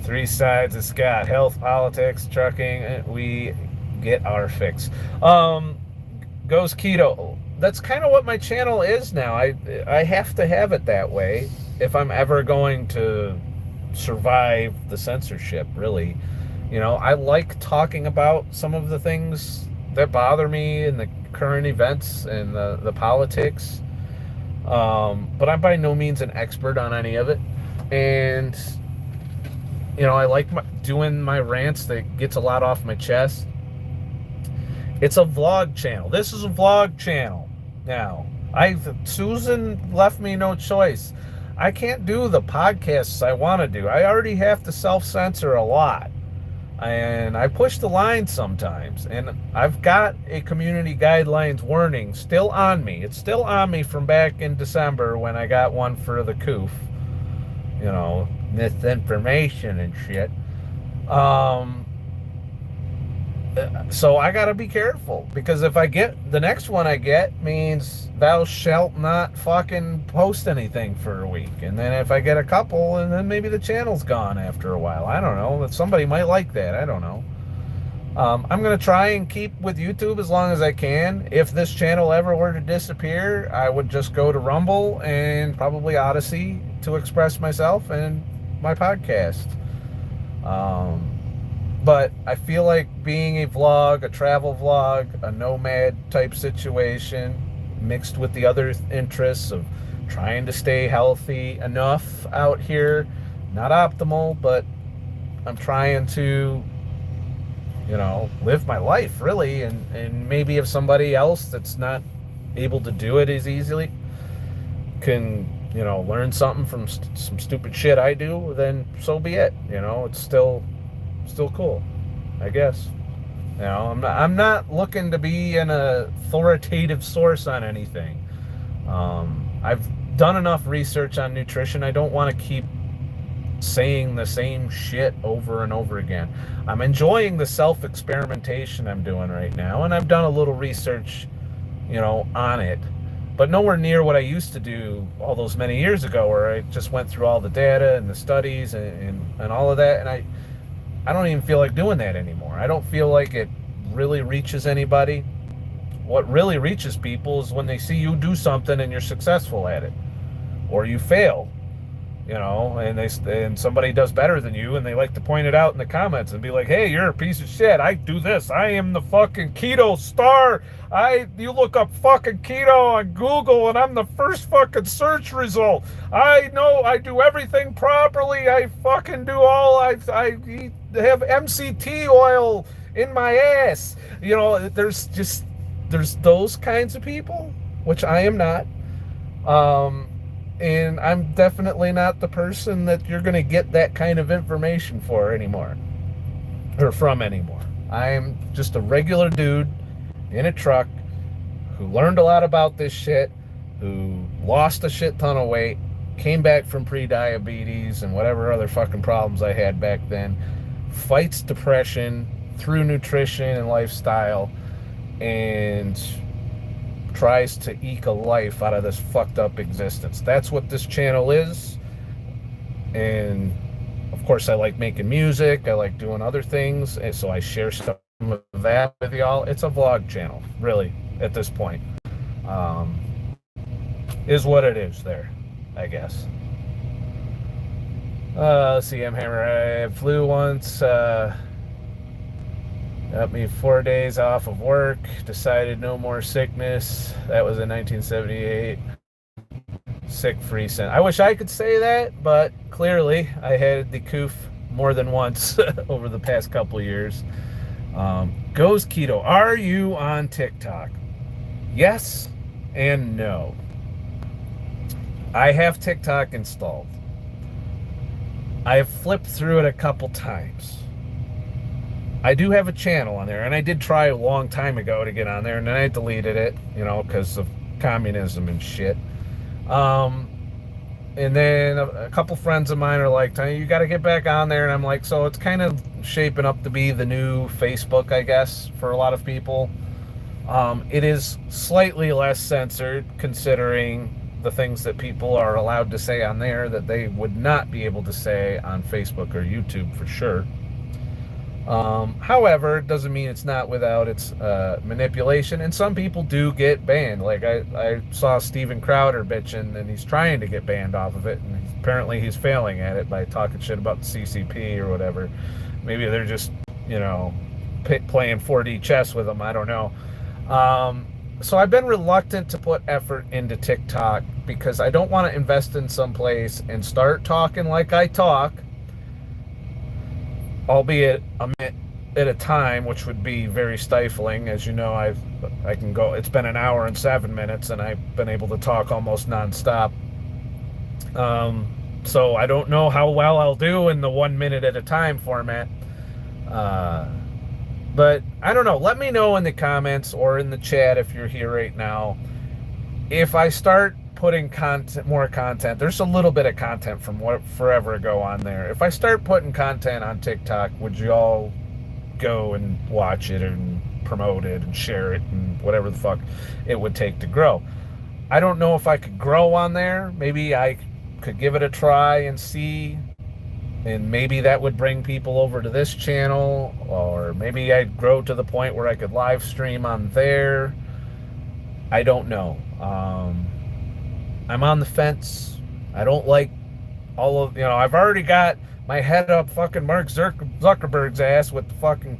three sides of Scott: health, politics, trucking. We get our fix. Goes keto. That's kind of what my channel is now. I have to have it that way if I'm ever going to survive the censorship, really. You know, I like talking about some of the things that bother me in the current events and the politics. But I'm by no means an expert on any of it. And, you know, I like doing my rants that gets a lot off my chest. It's a vlog channel. This is a vlog channel now. Susan left me no choice. I can't do the podcasts I want to do. I already have to self-censor a lot. And I push the line sometimes. And I've got a community guidelines warning still on me. It's still on me from back in December when I got one for the COOF. You know, misinformation and shit. So I gotta be careful, because if I get the next one I get means thou shalt not fucking post anything for a week, and then if I get a couple, and then maybe the channel's gone after a while. I don't know. Somebody might like that. I don't know. I'm gonna try and keep with YouTube as long as I can. If this channel ever were to disappear, I would just go to Rumble and probably Odyssey to express myself and my podcast. But I feel like being a vlog, a travel vlog, a nomad type situation, mixed with the other interests of trying to stay healthy enough out here, not optimal, but I'm trying to, you know, live my life really. And maybe if somebody else that's not able to do it as easily can, you know, learn something from some stupid shit I do, then so be it. You know, it's still cool, I guess. You know, I'm not looking to be an authoritative source on anything. I've done enough research on nutrition. I don't want to keep saying the same shit over and over again. I'm enjoying the self-experimentation I'm doing right now, and I've done a little research, you know, on it, but nowhere near what I used to do all those many years ago, where I just went through all the data and the studies and all of that, and I don't even feel like doing that anymore. I don't feel like it really reaches anybody. What really reaches people is when they see you do something and you're successful at it, or you fail, you know, and somebody does better than you, and they like to point it out in the comments and be like, hey, you're a piece of shit. I do this. I am the fucking keto star. You look up fucking keto on Google and I'm the first fucking search result. I know I do everything properly. I fucking do all, I have MCT oil in my ass. You know, there's those kinds of people, which I am not. And I'm definitely not the person that you're going to get that kind of information for anymore. or from anymore. I'm just a regular dude in a truck who learned a lot about this shit, who lost a shit ton of weight, came back from pre-diabetes and whatever other fucking problems I had back then, fights depression through nutrition and lifestyle, and tries to eke a life out of this fucked up existence. That's what this channel is. And of course I like making music, I like doing other things, and so I share some of that with y'all. It's a vlog channel, really, at this point. Is what it is there, I guess. Let's see, I'm hammered. I flew once, got me 4 days off of work, decided no more sickness. That was in 1978. Sick free sin. I wish I could say that, but clearly I had the coof more than once over the past couple years. Goes Keto. Are you on TikTok? Yes and no. I have TikTok installed. I have flipped through it a couple times. I do have a channel on there, and I did try a long time ago to get on there, and then I deleted it, you know, because of communism and shit. And then a couple friends of mine are like, you got to get back on there. And I'm like, so it's kind of shaping up to be the new Facebook, I guess, for a lot of people. It is slightly less censored, considering the things that people are allowed to say on there that they would not be able to say on Facebook or YouTube, for sure. However, it doesn't mean it's not without its manipulation, and some people do get banned. Like I saw Steven Crowder bitching, and he's trying to get banned off of it, and apparently he's failing at it by talking shit about the CCP or whatever. Maybe they're just, you know, playing 4D chess with them, I don't know. So I've been reluctant to put effort into TikTok because I don't want to invest in some place and start talking like I talk, albeit a minute at a time, which would be very stifling. As you know, I can go, it's been an hour and 7 minutes, and I've been able to talk almost nonstop. So I don't know how well I'll do in the 1 minute at a time format. But I don't know. Let me know in the comments or in the chat if you're here right now. If I start putting more content, there's a little bit of content from forever ago on there. If I start putting content on TikTok, would you all go and watch it and promote it and share it and whatever the fuck it would take to grow? I don't know if I could grow on there. Maybe I could give it a try and see, and maybe that would bring people over to this channel, or maybe I'd grow to the point where I could live stream on there. I don't know. I'm on the fence. I don't like all of, you know, I've already got my head up fucking Mark Zuckerberg's ass with the fucking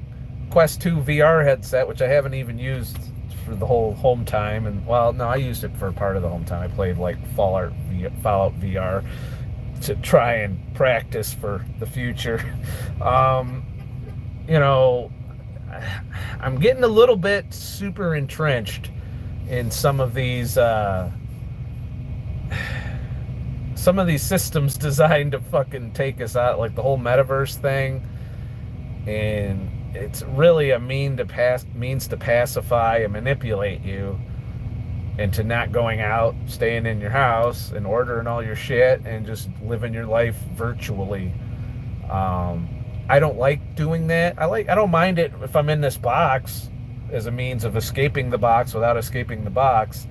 Quest 2 VR headset, which I haven't even used for the whole home time. And, well, no, I used it for part of the home time. I played like Fallout VR to try and practice for the future. You know, I'm getting a little bit super entrenched in some of these systems designed to fucking take us out, like the whole metaverse thing. And it's really a means to pacify and manipulate you into not going out, staying in your house and ordering all your shit and just living your life virtually. I don't like doing that. I don't mind it if I'm in this box as a means of escaping the box without escaping the box.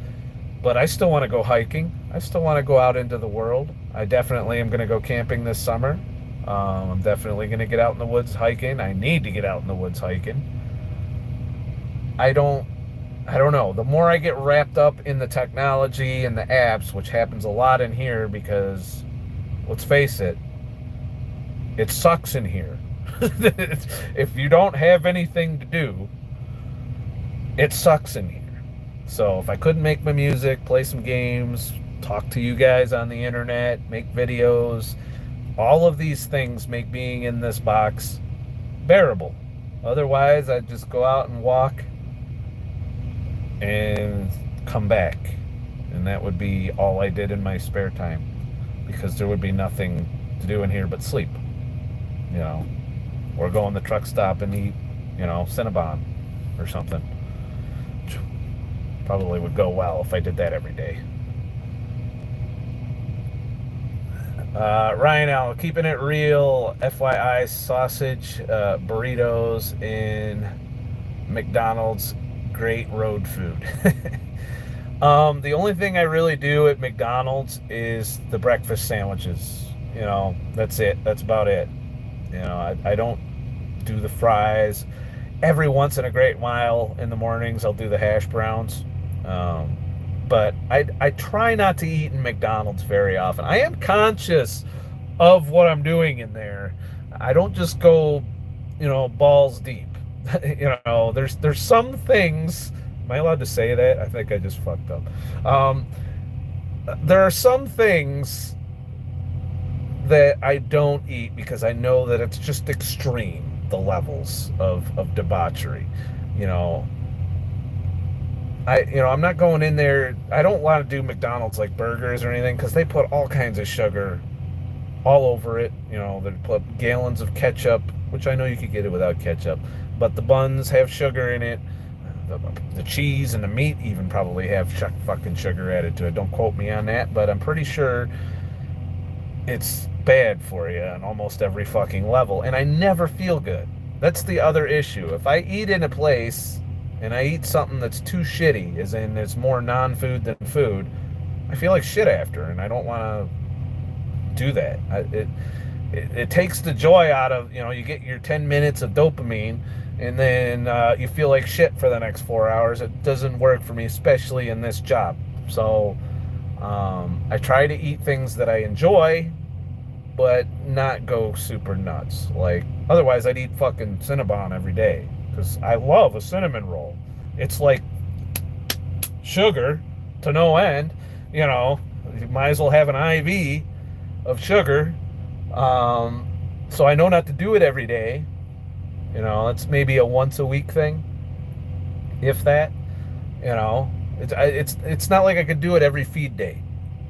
But I still want to go hiking. I still want to go out into the world. I definitely am going to go camping this summer. I'm definitely going to get out in the woods hiking. I need to get out in the woods hiking. I don't know. The more I get wrapped up in the technology and the apps, which happens a lot in here because, let's face it, it sucks in here. If you don't have anything to do, it sucks in here. So if I couldn't make my music, play some games, talk to you guys on the internet, make videos, all of these things make being in this box bearable. Otherwise, I'd just go out and walk and come back. And that would be all I did in my spare time, because there would be nothing to do in here but sleep, you know. or go in the truck stop and eat, Cinnabon or something. Which probably would go well if I did that every day. Ryan L, keeping it real, FYI, sausage, burritos in McDonald's, great road food. The only thing I really do at McDonald's is the breakfast sandwiches. That's it. That's about it. I don't do the fries. Every once in a great while in the mornings, I'll do the hash browns. But I try not to eat in McDonald's very often. I am conscious of what I'm doing in there. I don't just go, balls deep. There's some things. Am I allowed to say that? I think I just fucked up. There are some things that I don't eat because I know that it's just extreme, the levels of debauchery. I'm not going in there. I don't want to do McDonald's like burgers or anything because they put all kinds of sugar all over it. They put gallons of ketchup, which I know you could get it without ketchup, but the buns have sugar in it. The cheese and the meat even probably have fucking sugar added to it. Don't quote me on that, but I'm pretty sure it's bad for you on almost every fucking level, and I never feel good. That's the other issue. If I eat in a place and I eat something that's too shitty, as in it's more non-food than food, I feel like shit after, and I don't want to do that. It takes the joy out of, you get your 10 minutes of dopamine, and then you feel like shit for the next 4 hours. It doesn't work for me, especially in this job. So I try to eat things that I enjoy, but not go super nuts. Like, otherwise I'd eat fucking Cinnabon every day, because I love a cinnamon roll. It's like sugar to no end. You might as well have an IV of sugar. So I know not to do it every day. It's maybe a once a week thing, if that. It's not like I could do it every feed day.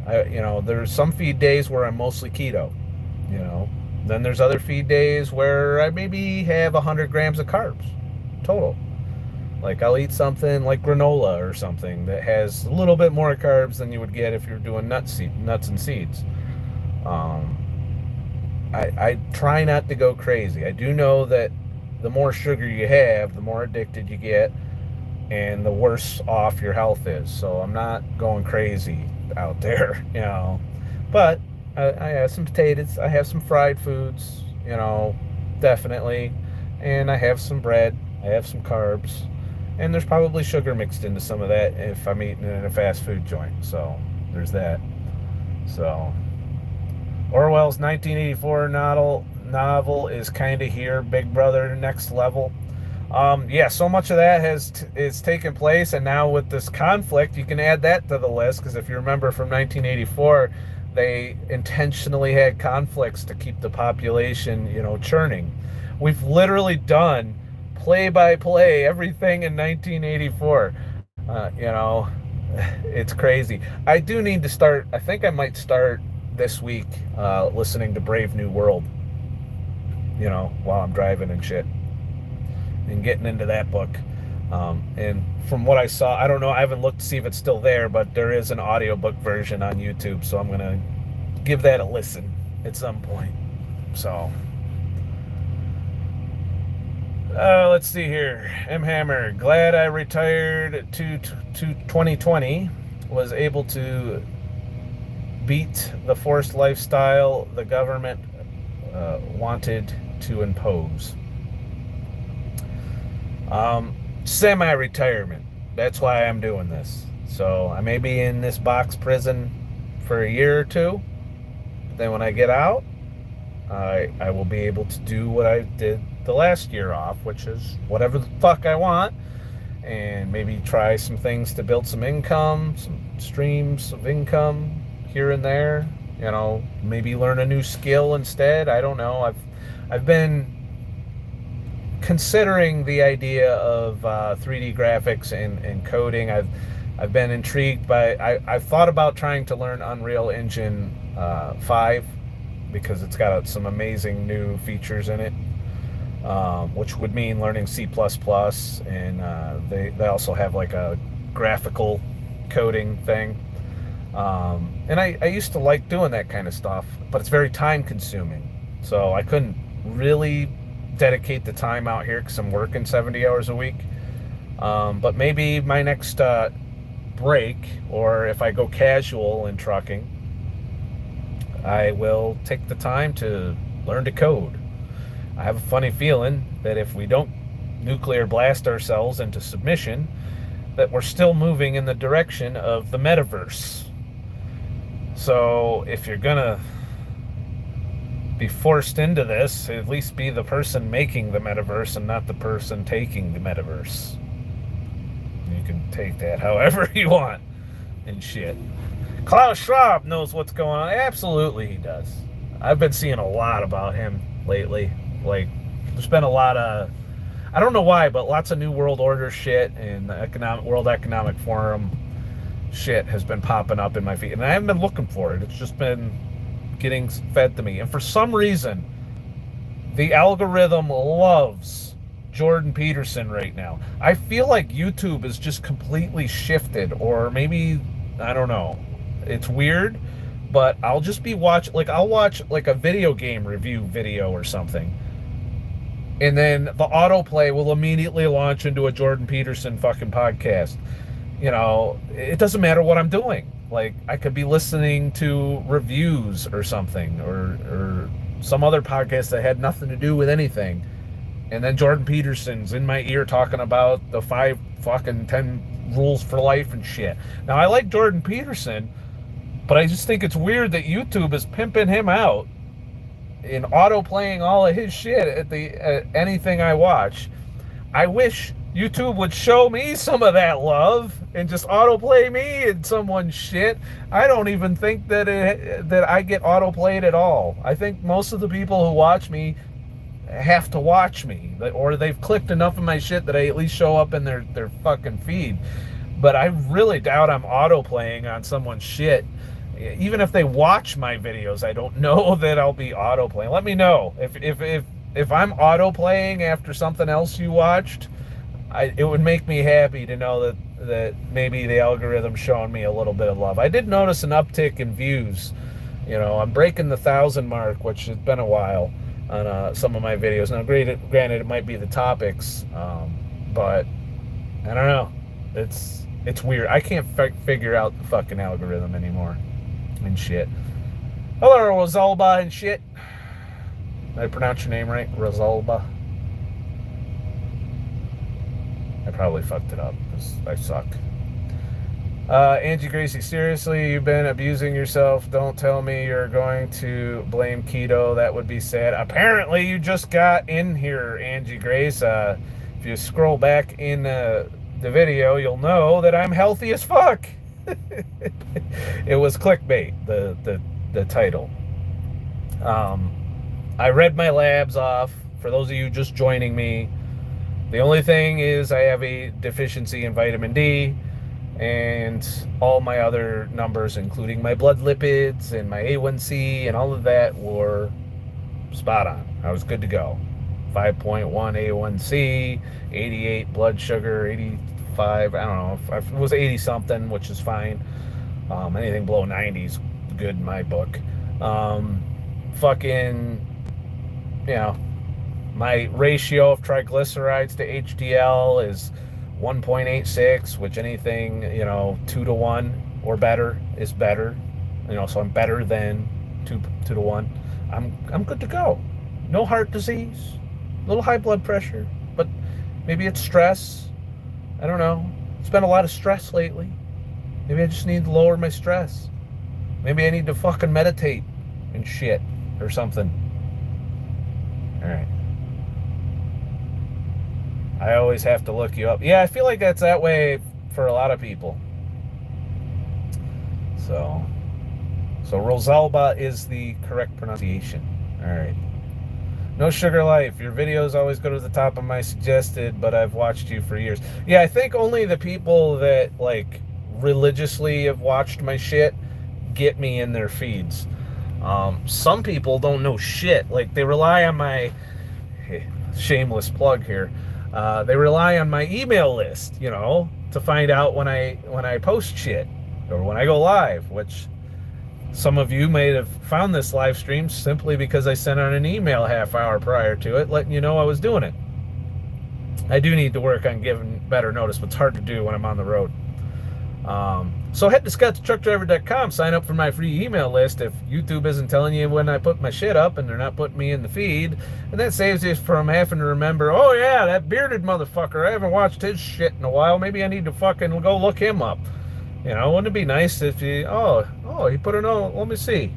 There's some feed days where I'm mostly keto. Then there's other feed days where I maybe have 100 grams of carbs total. Like, I'll eat something like granola or something that has a little bit more carbs than you would get if you're doing nuts and seeds. I try not to go crazy. I do know that the more sugar you have, the more addicted you get, and the worse off your health is. So I'm not going crazy out there, But I have some potatoes. I have some fried foods, definitely. And I have some bread. I have some carbs. And there's probably sugar mixed into some of that if I'm eating in a fast food joint. So there's that. So Orwell's 1984 novel is kind of here, Big Brother Next Level. So much of that is taken place, and now with this conflict, you can add that to the list, because if you remember from 1984, they intentionally had conflicts to keep the population, churning. We've literally done play by play everything in 1984. It's crazy. I do need to start. I think I might start this week listening to Brave New World, while I'm driving and shit, and getting into that book. And from what I saw, I don't know, I haven't looked to see if it's still there, but there is an audiobook version on YouTube, so I'm going to give that a listen at some point. So, let's see here. M. Hammer, glad I retired to 2020, was able to beat the forced lifestyle the government wanted to impose. Semi-retirement. That's why I'm doing this. So I may be in this box prison for a year or two. Then when I get out, I will be able to do what I did the last year off, which is whatever the fuck I want, and maybe try some things to build some income, some streams of income here and there. Maybe learn a new skill instead. I don't know. I've been considering the idea of 3D graphics and coding. I've been intrigued by. I've thought about trying to learn Unreal Engine 5 because it's got some amazing new features in it. which would mean learning C++, and they also have like a graphical coding thing. And I used to like doing that kind of stuff, but it's very time consuming. So I couldn't really dedicate the time out here because I'm working 70 hours a week. But maybe my next break, or if I go casual in trucking, I will take the time to learn to code. I have a funny feeling that if we don't nuclear blast ourselves into submission, that we're still moving in the direction of the metaverse. So if you're gonna be forced into this, at least be the person making the metaverse and not the person taking the metaverse. You can take that however you want and shit. Klaus Schwab knows what's going on. Absolutely he does. I've been seeing a lot about him lately. Like, there's been a lot of, I don't know why, but lots of New World Order shit and the World Economic Forum shit has been popping up in my feed. And I haven't been looking for it. It's just been getting fed to me. And for some reason, the algorithm loves Jordan Peterson right now. I feel like YouTube is just completely shifted, or maybe, I don't know. It's weird, but I'll just be I'll watch like a video game review video or something, and then the autoplay will immediately launch into a Jordan Peterson fucking podcast. You know, it doesn't matter what I'm doing. Like, I could be listening to reviews or something, or some other podcast that had nothing to do with anything, and then Jordan Peterson's in my ear talking about the 10 rules for life and shit. Now, I like Jordan Peterson, but I just think it's weird that YouTube is pimping him out and auto-playing all of his shit at anything I watch. I wish YouTube would show me some of that love and just autoplay me and someone's shit. I don't even think that I get autoplayed at all. I think most of the people who watch me have to watch me, or they've clicked enough of my shit that I at least show up in their fucking feed. But I really doubt I'm autoplaying on someone's shit. Even if they watch my videos, I don't know that I'll be autoplaying. Let me know if I'm autoplaying after something else you watched. It would make me happy to know that maybe the algorithm's showing me a little bit of love. I did notice an uptick in views. You know, I'm breaking the 1,000 mark, which has been a while on some of my videos. Now, granted, it might be the topics, but I don't know. It's weird. I can't figure out the fucking algorithm anymore and shit. Hello, Rosalba and shit. Did I pronounce your name right? Rosalba? I probably fucked it up because I suck. Angie Gracie, seriously, you've been abusing yourself. Don't tell me you're going to blame keto. That would be sad. Apparently, you just got in here, Angie Grace. If you scroll back in the video, you'll know that I'm healthy as fuck. It was clickbait, the title. I read my labs off. For those of you just joining me, the only thing is I have a deficiency in vitamin D, and all my other numbers, including my blood lipids and my A1C and all of that, were spot on. I was good to go. 5.1 A1C, 88 blood sugar, 85, I don't know, it was 80 something, which is fine. Anything below 90 is good in my book. My ratio of triglycerides to HDL is 1.86, which anything, 2 to 1 or better is better. So I'm better than 2 to 1. I'm good to go. No heart disease, a little high blood pressure, but maybe it's stress. I don't know. It's been a lot of stress lately. Maybe I just need to lower my stress. Maybe I need to fucking meditate and shit or something. All right. I always have to look you up. Yeah, I feel like that's that way for a lot of people. So Rosalba is the correct pronunciation. All right. No Sugar Life. Your videos always go to the top of my suggested, but I've watched you for years. Yeah, I think only the people that religiously have watched my shit get me in their feeds. Some people don't know shit. They rely on my shameless plug here. They rely on my email list, to find out when I post shit or when I go live, which some of you may have found this live stream simply because I sent out an email half hour prior to it letting you know I was doing it. I do need to work on giving better notice, but it's hard to do when I'm on the road. So head to ScottTheTruckDriver.com, sign up for my free email list if YouTube isn't telling you when I put my shit up and they're not putting me in the feed. And that saves you from having to remember, oh yeah, that bearded motherfucker, I haven't watched his shit in a while. Maybe I need to fucking go look him up. Wouldn't it be nice if he put a note, let me see.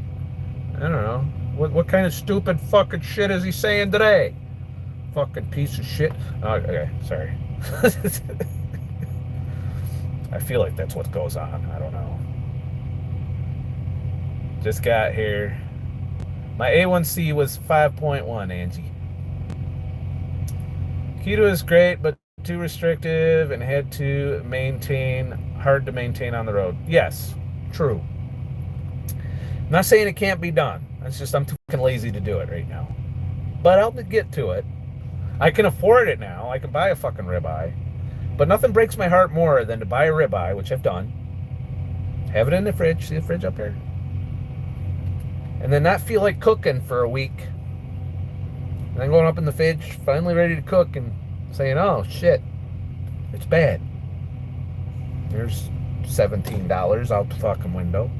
I don't know. What kind of stupid fucking shit is he saying today? Fucking piece of shit. Okay, sorry. I feel like that's what goes on. I don't know. Just got here. My A1C was 5.1, Angie. Keto is great, but too restrictive and hard to maintain on the road. Yes, true. I'm not saying it can't be done. It's just I'm too fucking lazy to do it right now. But I'll get to it. I can afford it now. I can buy a fucking ribeye. But nothing breaks my heart more than to buy a ribeye, which I've done. Have it in the fridge. See the fridge up here? And then not feel like cooking for a week. And then going up in the fridge, finally ready to cook and saying, oh, shit, it's bad. There's $17 out the fucking window.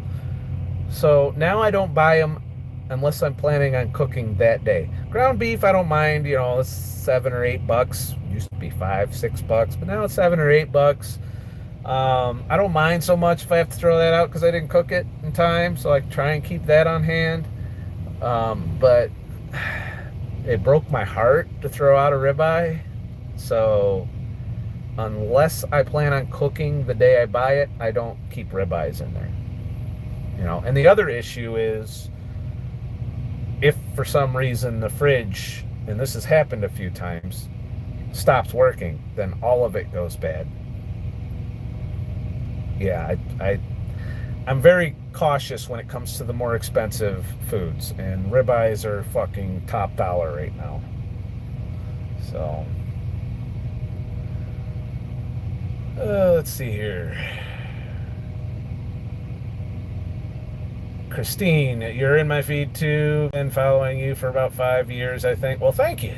So now I don't buy them unless I'm planning on cooking that day. Ground beef, I don't mind, it's $7 or $8. Used to be $5-6, but now it's $7 or $8. I don't mind so much if I have to throw that out because I didn't cook it in time, so I try and keep that on hand. But it broke my heart to throw out a ribeye, so unless I plan on cooking the day I buy it, I don't keep ribeyes in there. And the other issue is, if for some reason the fridge, and this has happened a few times, stops working, then all of it goes bad. Yeah, I'm very cautious when it comes to the more expensive foods, and ribeyes are fucking top dollar right now. So, let's see here. Christine, you're in my feed too. Been following you for about 5 years, I think. Well, thank you.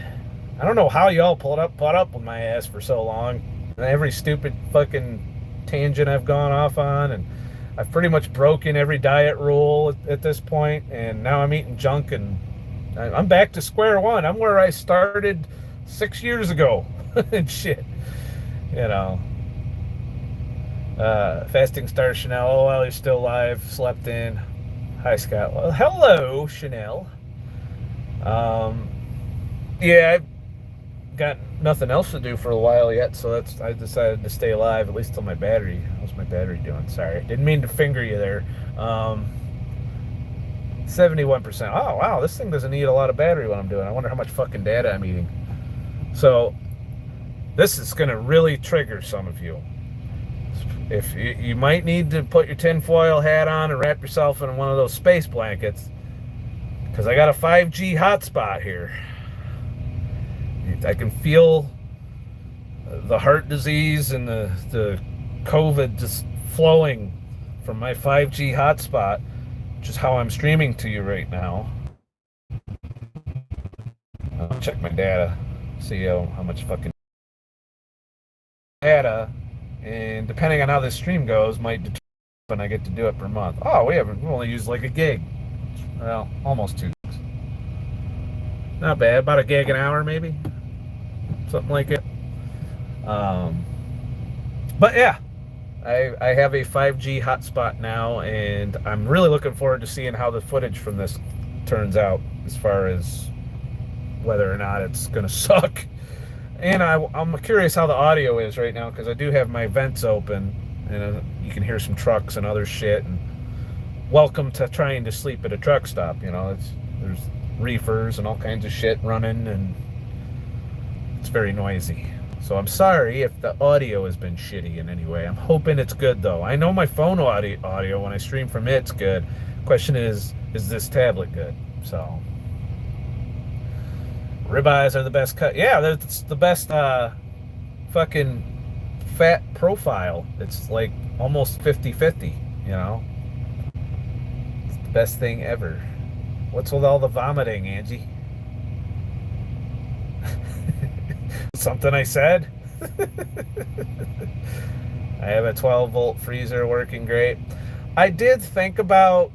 I don't know how y'all put up with my ass for so long. And every stupid fucking tangent I've gone off on, and I've pretty much broken every diet rule at this point, and now I'm eating junk, and I'm back to square one. I'm where I started 6 years ago and shit. Fasting Star Chanel, oh, well, you're still alive, slept in. Hi, Scott. Well, hello, Chanel. Yeah, I've got nothing else to do for a while yet, so I decided to stay alive, at least till my battery. How's my battery doing? Sorry, didn't mean to finger you there. 71%. Oh, wow, this thing doesn't need a lot of battery when I'm doing it. I wonder how much fucking data I'm eating. So, this is going to really trigger some of you. If you might need to put your tinfoil hat on and wrap yourself in one of those space blankets, because I got a 5G hotspot here. I can feel the heart disease and the COVID just flowing from my 5G hotspot, which is how I'm streaming to you right now. I'll check my data, see how much fucking data. And depending on how this stream goes, might determine when I get to do it per month. Oh, we only used like a gig. Well, almost 2 gigs. Not bad. About a gig an hour, maybe. Something like it. But yeah, I have a 5G hotspot now, and I'm really looking forward to seeing how the footage from this turns out, as far as whether or not it's going to suck. And I'm curious how the audio is right now, because I do have my vents open, and you can hear some trucks and other shit. And welcome to trying to sleep at a truck stop. There's reefers and all kinds of shit running, and it's very noisy. So I'm sorry if the audio has been shitty in any way. I'm hoping it's good, though. I know my phone audio when I stream from it's good. Question is this tablet good? So Ribeyes are the best cut. Yeah, that's the best fucking fat profile. It's like almost 50-50, you know? It's the best thing ever. What's with all the vomiting, Angie? Something I said? I have a 12-volt freezer working great. I did think about,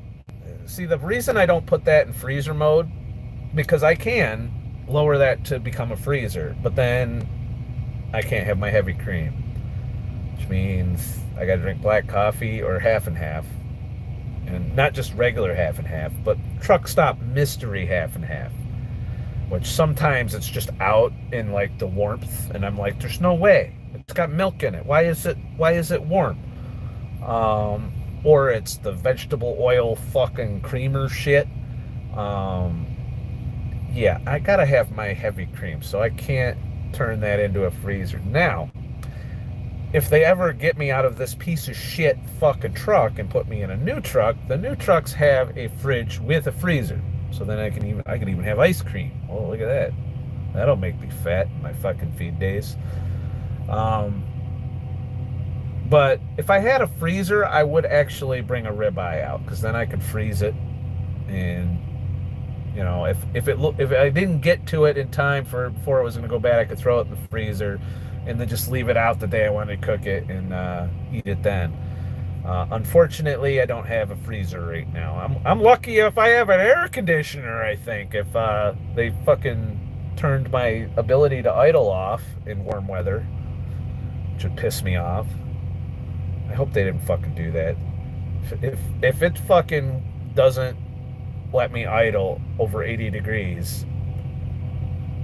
see, the reason I don't put that in freezer mode, because I can lower that to become a freezer, but then I can't have my heavy cream, which means I got to drink black coffee or half and half, and not just regular half and half, but truck stop mystery half and half, which sometimes it's just out in like the warmth, and I'm like, there's no way. It's got milk in it. Why is it warm? Or it's the vegetable oil fucking creamer shit. Yeah, I gotta have my heavy cream, so I can't turn that into a freezer. Now, if they ever get me out of this piece of shit fucking truck and put me in a new truck, the new trucks have a fridge with a freezer. So then I can even have ice cream. Oh, look at that. That'll make me fat in my fucking feed days. But if I had a freezer, I would actually bring a ribeye out, because then I could freeze it, and you know, if I didn't get to it in time before it was going to go bad, I could throw it in the freezer, and then just leave it out the day I wanted to cook it and eat it then. Unfortunately, I don't have a freezer right now. I'm lucky if I have an air conditioner. I think if they fucking turned my ability to idle off in warm weather, which would piss me off. I hope they didn't fucking do that. If it fucking doesn't let me idle over 80 degrees,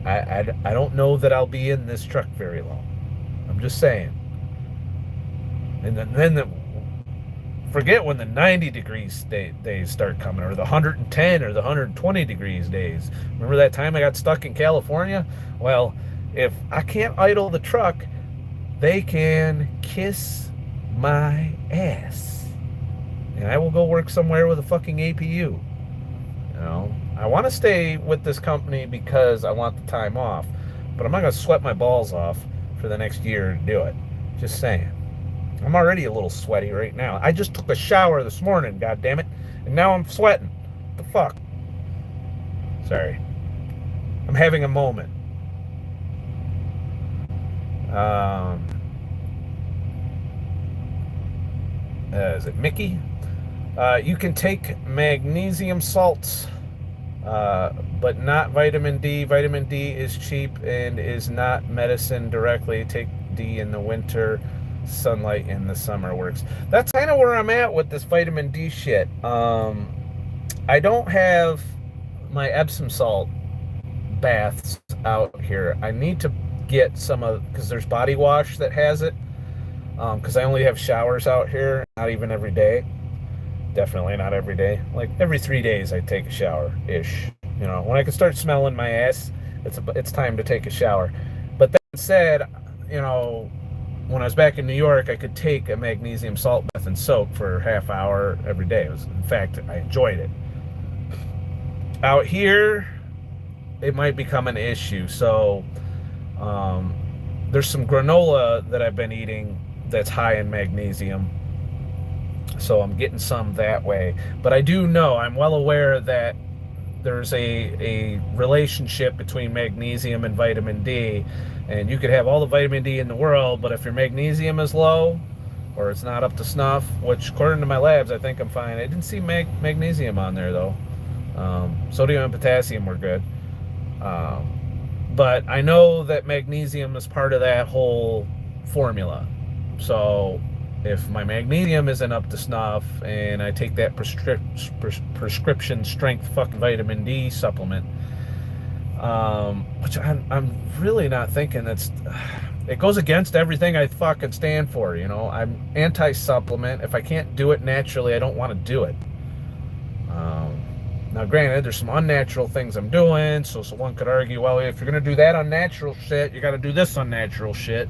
I don't know that I'll be in this truck very long. I'm just saying. And then forget when the 90 degrees days start coming, or the 110 or the 120 degrees days. Remember that time I got stuck in California? Well, if I can't idle the truck, they can kiss my ass, and I will go work somewhere with a fucking APU. You know, I want to stay with this company because I want the time off, but I'm not going to sweat my balls off for the next year to do it. Just saying. I'm already a little sweaty right now. I just took a shower this morning, god damn it, and now I'm sweating. What the fuck? Sorry. I'm having a moment. Is it Mickey? You can take magnesium salts, but not vitamin D. Vitamin D is cheap and is not medicine directly. Take D in the winter, sunlight in the summer works. That's kind of where I'm at with this vitamin D shit. I don't have my Epsom salt baths out here. I need to get some of, because there's body wash that has it. Because I only have showers out here, not even every day. Definitely not every day. Like every 3 days I take a shower-ish. You know, when I can start smelling my ass, it's time to take a shower. But that said, you know, when I was back in New York, I could take a magnesium salt bath and soak for a half hour every day. In fact, I enjoyed it. Out here, it might become an issue. So there's some granola that I've been eating that's high in magnesium, so I'm getting some that way. But I do know, I'm well aware that there's a relationship between magnesium and vitamin D, and you could have all the vitamin D in the world, but if your magnesium is low or it's not up to snuff, which according to my labs I think I'm fine. I didn't see magnesium on there though. Sodium and potassium were good, but I know that magnesium is part of that whole formula. So if my magnesium isn't up to snuff and I take that prescription strength fucking vitamin D supplement, which I'm really not thinking it goes against everything I fucking stand for, you know. I'm anti-supplement. If I can't do it naturally, I don't want to do it. Now granted, there's some unnatural things I'm doing, so one could argue, well, if you're going to do that unnatural shit, you got to do this unnatural shit.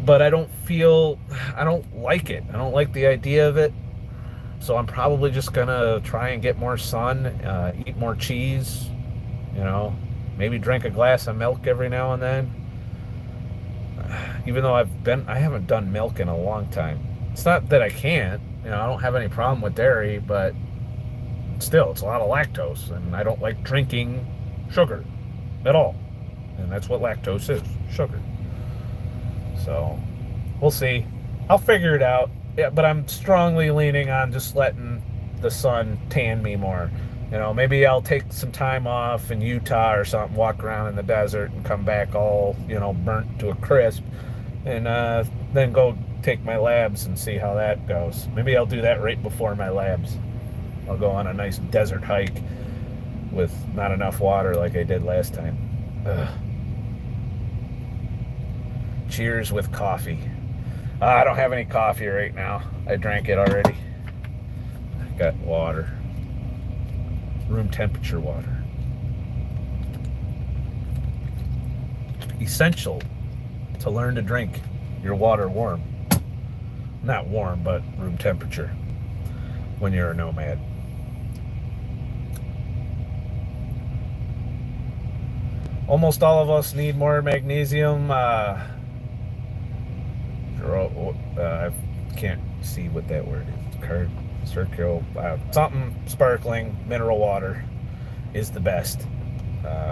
But I don't like it. I don't like the idea of it. So I'm probably just gonna try and get more sun, eat more cheese, you know, maybe drink a glass of milk every now and then. Even though I haven't done milk in a long time. It's not that I can't, I don't have any problem with dairy, but still, it's a lot of lactose, and I don't like drinking sugar at all. And that's what lactose is, sugar. So, we'll see. I'll figure it out. Yeah, but I'm strongly leaning on just letting the sun tan me more. Maybe I'll take some time off in Utah or something, walk around in the desert and come back all, burnt to a crisp, and then go take my labs and see how that goes. Maybe I'll do that right before my labs. I'll go on a nice desert hike with not enough water like I did last time. Ugh. Cheers with coffee. I don't have any coffee right now. I drank it already. I got water. Room temperature water. Essential to learn to drink your water warm. Not warm, but room temperature when you're a nomad. Almost all of us need more magnesium. I can't see what that word is. Circle, something sparkling mineral water is the best.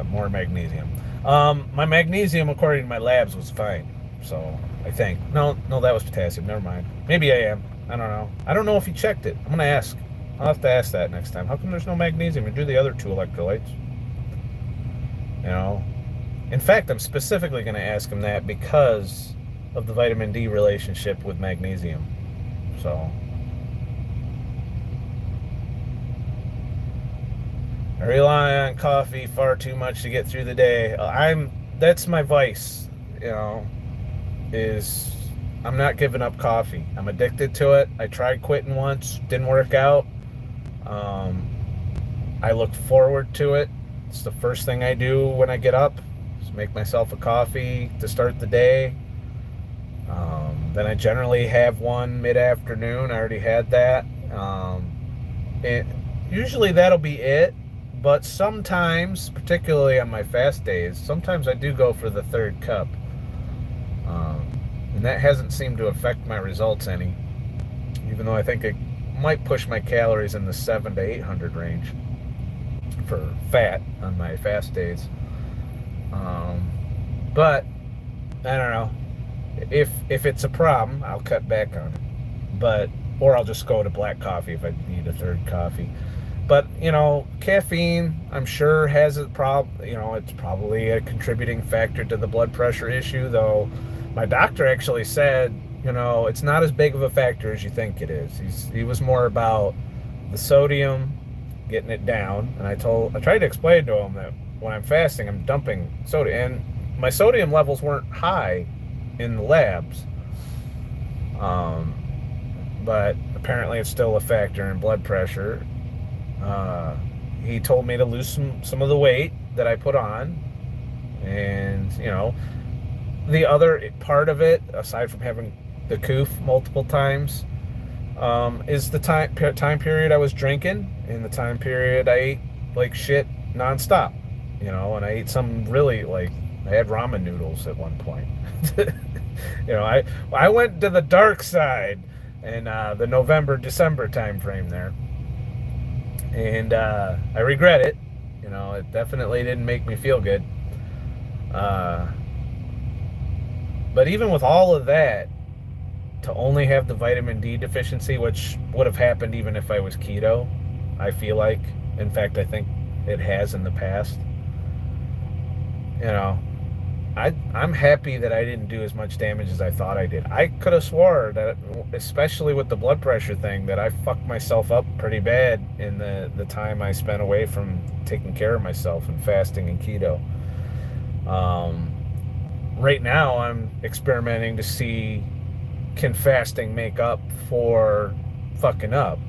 More magnesium. My magnesium, according to my labs, was fine. So I think no, that was potassium. Never mind. Maybe I am. I don't know. I don't know if he checked it. I'm gonna ask. I'll have to ask that next time. How come there's no magnesium? And do the other two electrolytes. In fact, I'm specifically gonna ask him that because of the vitamin D relationship with magnesium. So I rely on coffee far too much to get through the day. That's my vice, is I'm not giving up coffee. I'm addicted to it. I tried quitting once, didn't work out. I look forward to it. It's the first thing I do when I get up, is make myself a coffee to start the day. Then I generally have one mid-afternoon. I already had that. Usually that'll be it. But sometimes, particularly on my fast days, sometimes I do go for the third cup. And that hasn't seemed to affect my results any. Even though I think it might push my calories in the 700 to 800 range for fat on my fast days. But, I don't know. If it's a problem, I'll cut back on it. Or I'll just go to black coffee if I need a third coffee. But, caffeine, I'm sure, has a problem. It's probably a contributing factor to the blood pressure issue, though my doctor actually said, it's not as big of a factor as you think it is. He was more about the sodium, getting it down. And I tried to explain to him that when I'm fasting, I'm dumping sodium. And my sodium levels weren't high in the labs. But apparently it's still a factor in blood pressure. He told me to lose some of the weight that I put on, and the other part of it, aside from having the coof multiple times, is the time period I was drinking, and the time period I ate like shit nonstop, and I ate some really, I had ramen noodles at one point. I went to the dark side in the November-December time frame there. And I regret it. It definitely didn't make me feel good. But even with all of that, to only have the vitamin D deficiency, which would have happened even if I was keto, I feel like. In fact, I think it has in the past. I'm happy that I didn't do as much damage as I thought I did. I could have swore that, especially with the blood pressure thing, that I fucked myself up pretty bad in the time I spent away from taking care of myself and fasting and keto. Right now, I'm experimenting to see, can fasting make up for fucking up,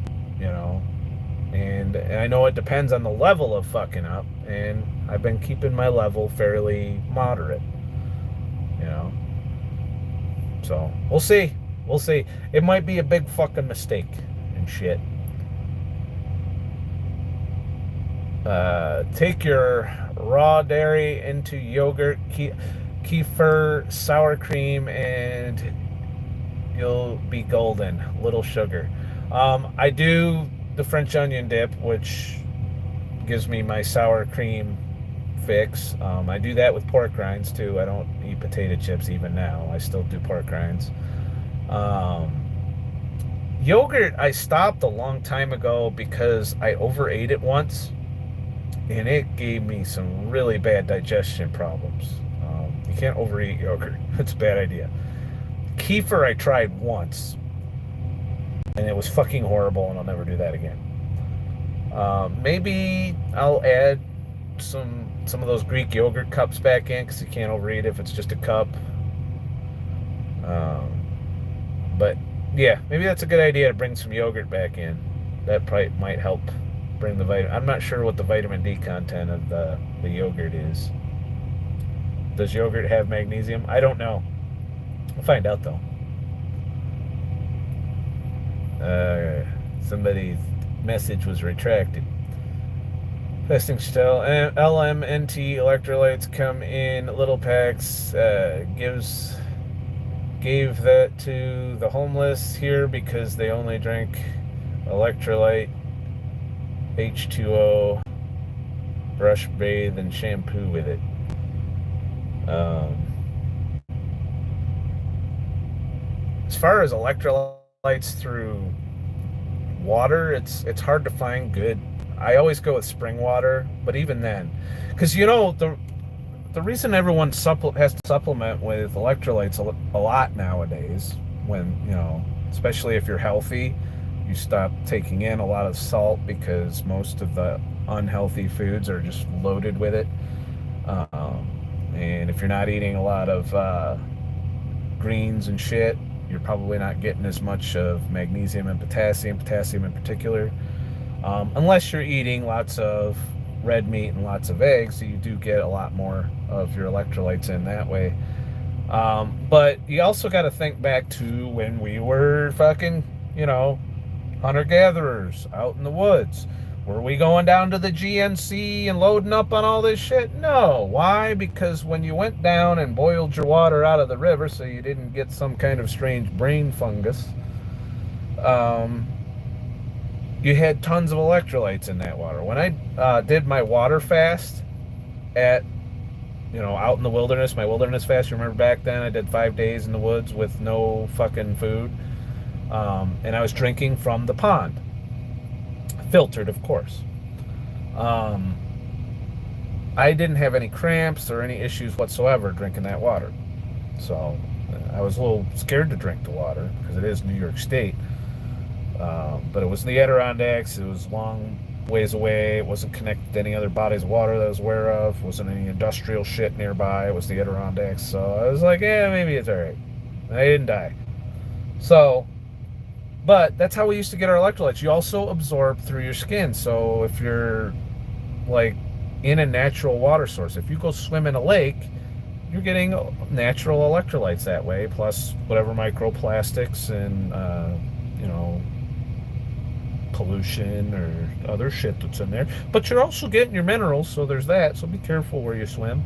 And I know it depends on the level of fucking up, and I've been keeping my level fairly moderate. So we'll see. It might be a big fucking mistake and shit. Take your raw dairy into yogurt, kefir, sour cream, and you'll be golden. Little sugar. I do the French onion dip, which gives me my sour cream fix. I do that with pork rinds too. I don't eat potato chips even now. I still do pork rinds. Yogurt, I stopped a long time ago because I overate it once, and it gave me some really bad digestion problems. You can't overeat yogurt. It's a bad idea. Kefir I tried once, and it was fucking horrible, and I'll never do that again. Maybe I'll add some of those Greek yogurt cups back in, because you can't overeat if it's just a cup. But yeah, maybe that's a good idea to bring some yogurt back in. That probably might help bring the vitamin. I'm not sure what the vitamin D content of the yogurt is. Does yogurt have magnesium? I don't know. We'll find out though. Somebody's message was retracted. Testing still. LMNT electrolytes come in little packs. Gave that to the homeless here because they only drink electrolyte, H2O, brush, bathe, and shampoo with it. As far as electrolytes through water, it's hard to find good. I always go with spring water, but even then, because the reason everyone has to supplement with electrolytes a lot nowadays, when, especially if you're healthy, you stop taking in a lot of salt because most of the unhealthy foods are just loaded with it. And if you're not eating a lot of greens and shit, you're probably not getting as much of magnesium and potassium in particular. Unless you're eating lots of red meat and lots of eggs, so you do get a lot more of your electrolytes in that way. But you also got to think back to when we were fucking, hunter-gatherers out in the woods. Were we going down to the GNC and loading up on all this shit? No. Why? Because when you went down and boiled your water out of the river so you didn't get some kind of strange brain fungus, you had tons of electrolytes in that water. When I did my water fast at, out in the wilderness, my wilderness fast, you remember back then I did 5 days in the woods with no fucking food. And I was drinking from the pond. Filtered, of course. I didn't have any cramps or any issues whatsoever drinking that water. So I was a little scared to drink the water because it is New York State. But it was the Adirondacks. It was long ways away. It wasn't connected to any other bodies of water that I was aware of. It wasn't any industrial shit nearby. It was the Adirondacks. So I was like, yeah, maybe it's all right. I didn't die. So, but that's how we used to get our electrolytes. You also absorb through your skin. So if you're like in a natural water source, if you go swim in a lake, you're getting natural electrolytes that way, plus whatever microplastics and pollution or other shit that's in there. But you're also getting your minerals, so there's that. So be careful where you swim.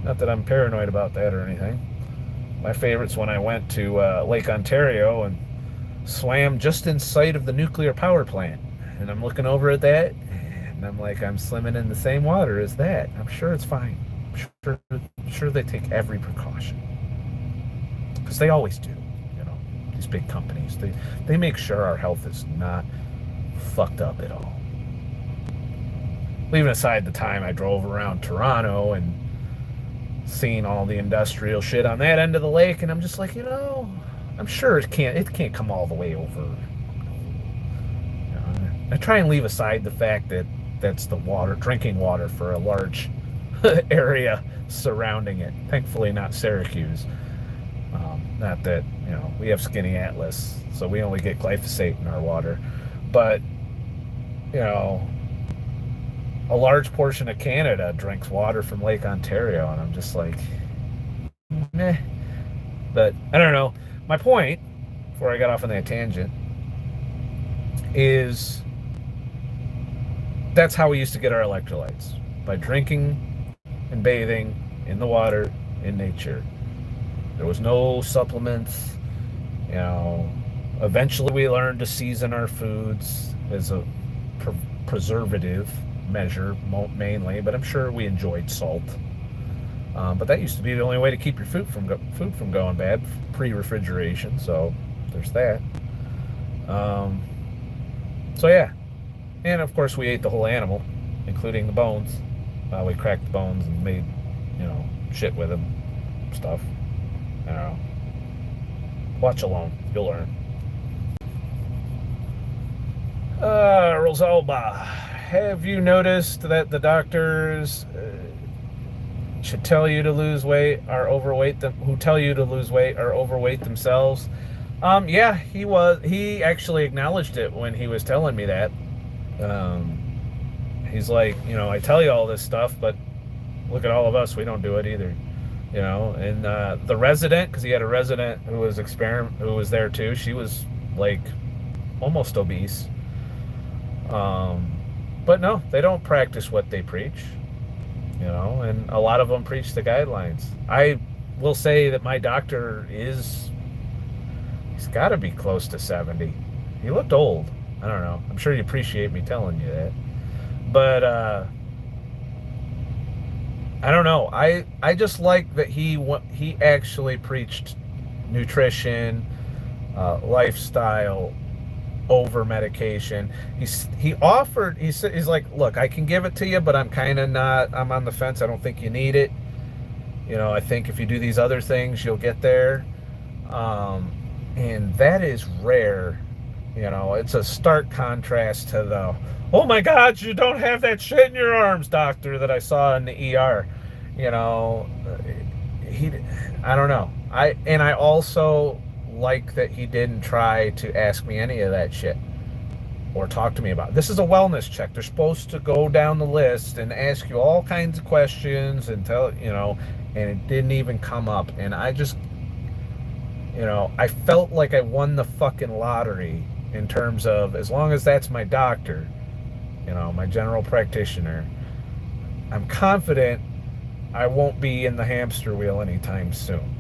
Not that I'm paranoid about that or anything. My favorite's when I went to Lake Ontario and swam just in sight of the nuclear power plant. And I'm looking over at that, and I'm like, I'm swimming in the same water as that. I'm sure it's fine. I'm sure they take every precaution. Because they always do. These big companies. They make sure our health is not fucked up at all. Leaving aside the time I drove around Toronto and seen all the industrial shit on that end of the lake, and I'm just like, I'm sure it can't come all the way over. I try and leave aside the fact that that's the drinking water for a large area surrounding it. Thankfully not Syracuse. Not that, we have Skinny Atlas, so we only get glyphosate in our water. But, a large portion of Canada drinks water from Lake Ontario, and I'm just like, meh. But, I don't know. My point, before I got off on that tangent, is That's how we used to get our electrolytes, by drinking and bathing in the water in nature. There was no supplements. You know, eventually we learned to season our foods as a pre- preservative measure mainly, but I'm sure we enjoyed salt. But that used to be the only way to keep your food from going bad, pre-refrigeration. So there's that. Um, so yeah, and of course we ate the whole animal, including the bones. We cracked the bones and made, shit with them, stuff. I don't know. Watch alone, you'll learn. Rosalba, have you noticed that the doctors should tell you to lose weight are overweight them who tell you to lose weight are overweight themselves? Yeah, he actually acknowledged it when he was telling me that. Um, he's like, I tell you all this stuff, but look at all of us, we don't do it either. And the resident, because he had a resident who was there too. She was like almost obese. But no, they don't practice what they preach. And a lot of them preach the guidelines. I will say that my doctor he's got to be close to 70. He looked old. I don't know. I'm sure you appreciate me telling you that. But I don't know. I just like that he actually preached nutrition, lifestyle over medication. He's like, look, I can give it to you, but I'm on the fence. I don't think you need it. I think if you do these other things, you'll get there. And that is rare. It's a stark contrast to the, oh my God, you don't have that shit in your arms, doctor, that I saw in the ER. I don't know. I also like that he didn't try to ask me any of that shit or talk to me about it. This is a wellness check. They're supposed to go down the list and ask you all kinds of questions and and it didn't even come up. And I just, I felt like I won the fucking lottery in terms of, as long as that's my doctor, my general practitioner, I'm confident I won't be in the hamster wheel anytime soon.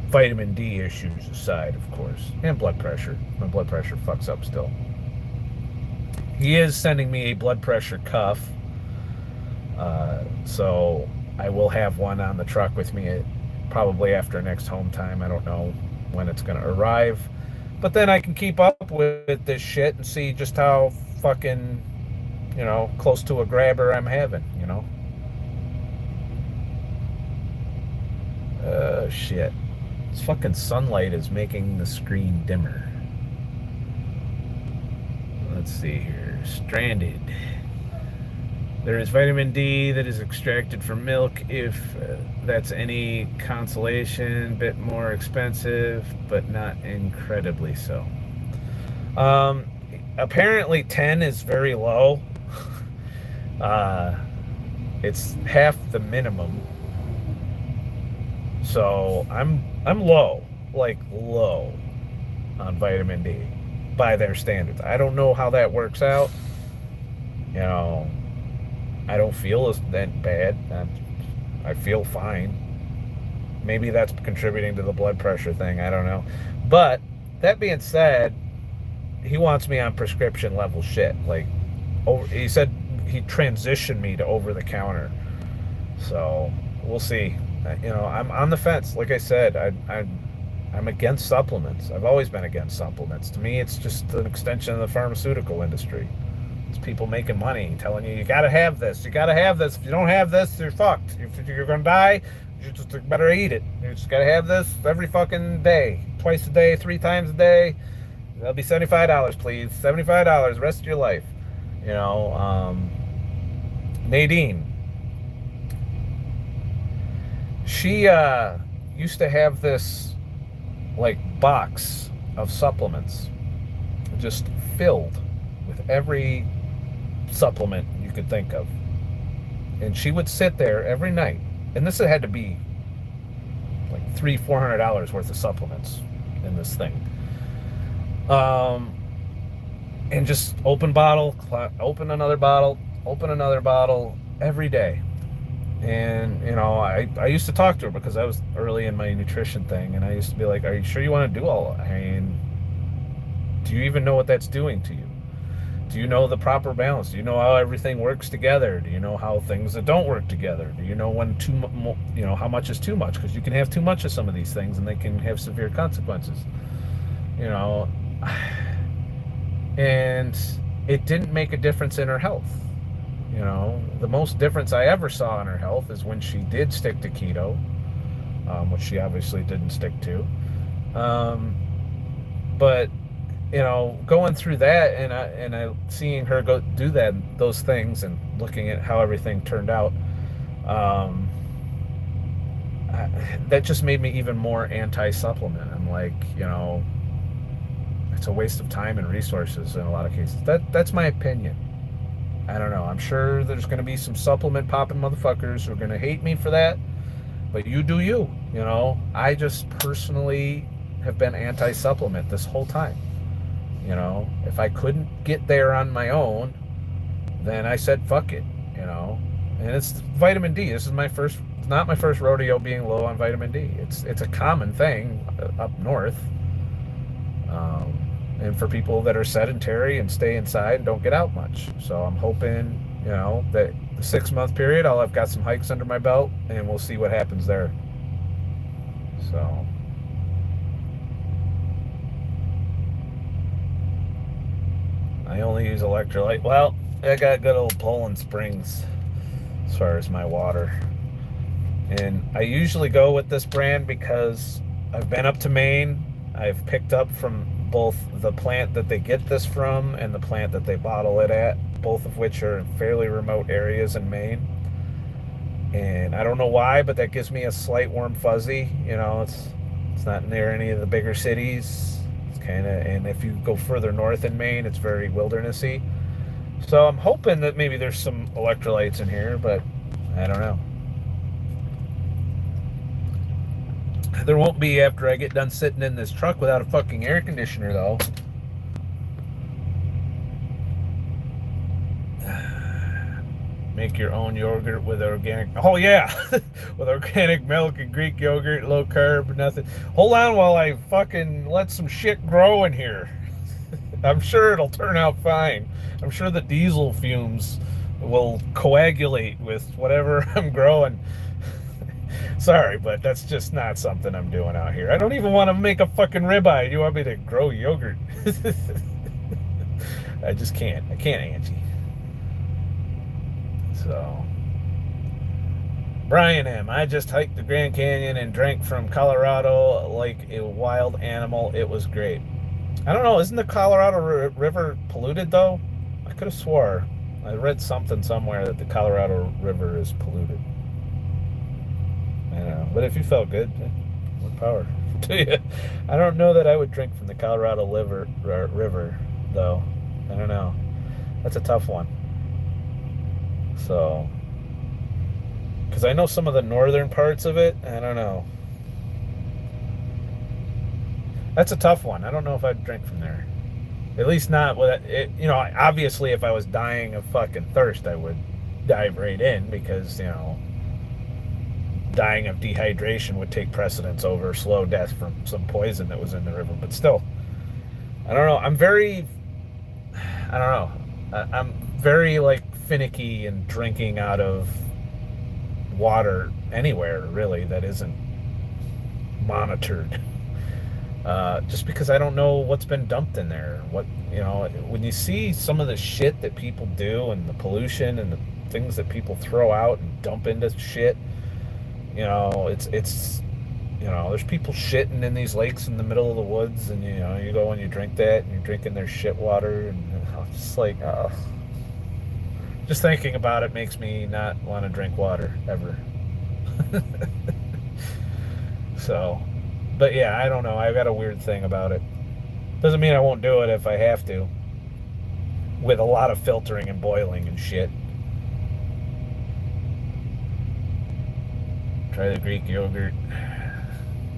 Vitamin D issues aside, of course, and blood pressure. My blood pressure fucks up still. He is sending me a blood pressure cuff, so I will have one on the truck with me probably after next home time. I don't know when it's going to arrive, but then I can keep up with this shit and see just how fucking, close to a grabber I'm having, shit. This fucking sunlight is making the screen dimmer. Let's see here. Stranded. There is vitamin D that is extracted from milk, if that's any consolation. Bit more expensive, but not incredibly so. Apparently 10 is very low. It's half the minimum. So I'm low, like low on vitamin D by their standards. I don't know how that works out. I don't feel as that bad. I feel fine. Maybe that's contributing to the blood pressure thing. I don't know. But that being said, he wants me on prescription level shit. Like, he said he transitioned me to over the counter. So we'll see. I'm on the fence. Like I said, I'm against supplements. I've always been against supplements. To me, it's just an extension of the pharmaceutical industry. It's people making money, telling you gotta have this, you gotta have this. If you don't have this, you're fucked. You're gonna die. You just better eat it. You just gotta have this every fucking day, twice a day, 3 times a day. That'll be $75, please. $75 the rest of your life. Nadine. She used to have this like box of supplements just filled with every supplement you could think of. And she would sit there every night. And this had to be like $300-400 worth of supplements in this thing. and just open another bottle every day. And, I used to talk to her because I was early in my nutrition thing, and I used to be like, are you sure you want to do all that? I mean, do you even know what that's doing to you? Do you know the proper balance? Do you know how everything works together? Do you know how things that don't work together? Do you know when how much is too much? Because you can have too much of some of these things and they can have severe consequences. You know, and it didn't make a difference in her health. The most difference I ever saw in her health is when she did stick to keto, which she obviously didn't stick to. But going through that and I seeing her go do those things and looking at how everything turned out, that just made me even more anti-supplement. I'm like, it's a waste of time and resources in a lot of cases. That's my opinion. I don't know. I'm sure there's going to be some supplement popping motherfuckers who are going to hate me for that, but you do you. I just personally have been anti-supplement this whole time. If I couldn't get there on my own, then I said fuck it. And it's vitamin D. This is not my first rodeo being low on vitamin D. It's a common thing up north. And for people that are sedentary and stay inside and don't get out much. So I'm hoping, that the 6-month period, I've got some hikes under my belt, and we'll see what happens there. So I only use electrolyte. Well, I got good old Poland Springs as far as my water. And I usually go with this brand because I've been up to Maine. I've picked up from both the plant that they get this from and the plant that they bottle it at, both of which are in fairly remote areas in Maine. And I don't know why, but that gives me a slight warm fuzzy. It's not near any of the bigger cities. It's and if you go further north in Maine, it's very wildernessy. So I'm hoping that maybe there's some electrolytes in here, but I don't know. There won't be after I get done sitting in this truck without a fucking air conditioner, though. Make your own yogurt with organic. Oh, yeah. With organic milk and Greek yogurt, low carb, nothing. Hold on while I fucking let some shit grow in here. I'm sure it'll turn out fine. I'm sure the diesel fumes will coagulate with whatever I'm growing. Sorry, but that's just not something I'm doing out here. I don't even want to make a fucking ribeye. You want me to grow yogurt? I just can't. I can't, Angie. So, Brian M. I just hiked the Grand Canyon and drank from Colorado like a wild animal. It was great. I don't know. Isn't the Colorado River polluted, though? I could have swore I read something somewhere that the Colorado River is polluted. I know, but if you felt good, more power to you. I don't know that I would drink from the Colorado River, though. I don't know. That's a tough one. So, because I know some of the northern parts of it, I don't know. That's a tough one. I don't know if I'd drink from there. At least not with it. Obviously, if I was dying of fucking thirst, I would dive right in because, dying of dehydration would take precedence over slow death from some poison that was in the river. But still, I don't know. I'm very finicky in drinking out of water anywhere really that isn't monitored. Just because I don't know what's been dumped in there. When you see some of the shit that people do and the pollution and the things that people throw out and dump into shit, it's there's people shitting in these lakes in the middle of the woods, and you go and you drink that and you're drinking their shit water, and I'm just like, just thinking about it makes me not want to drink water ever. So, but yeah, I don't know. I've got a weird thing about it. Doesn't mean I won't do it if I have to. With a lot of filtering and boiling and shit. Try the Greek yogurt.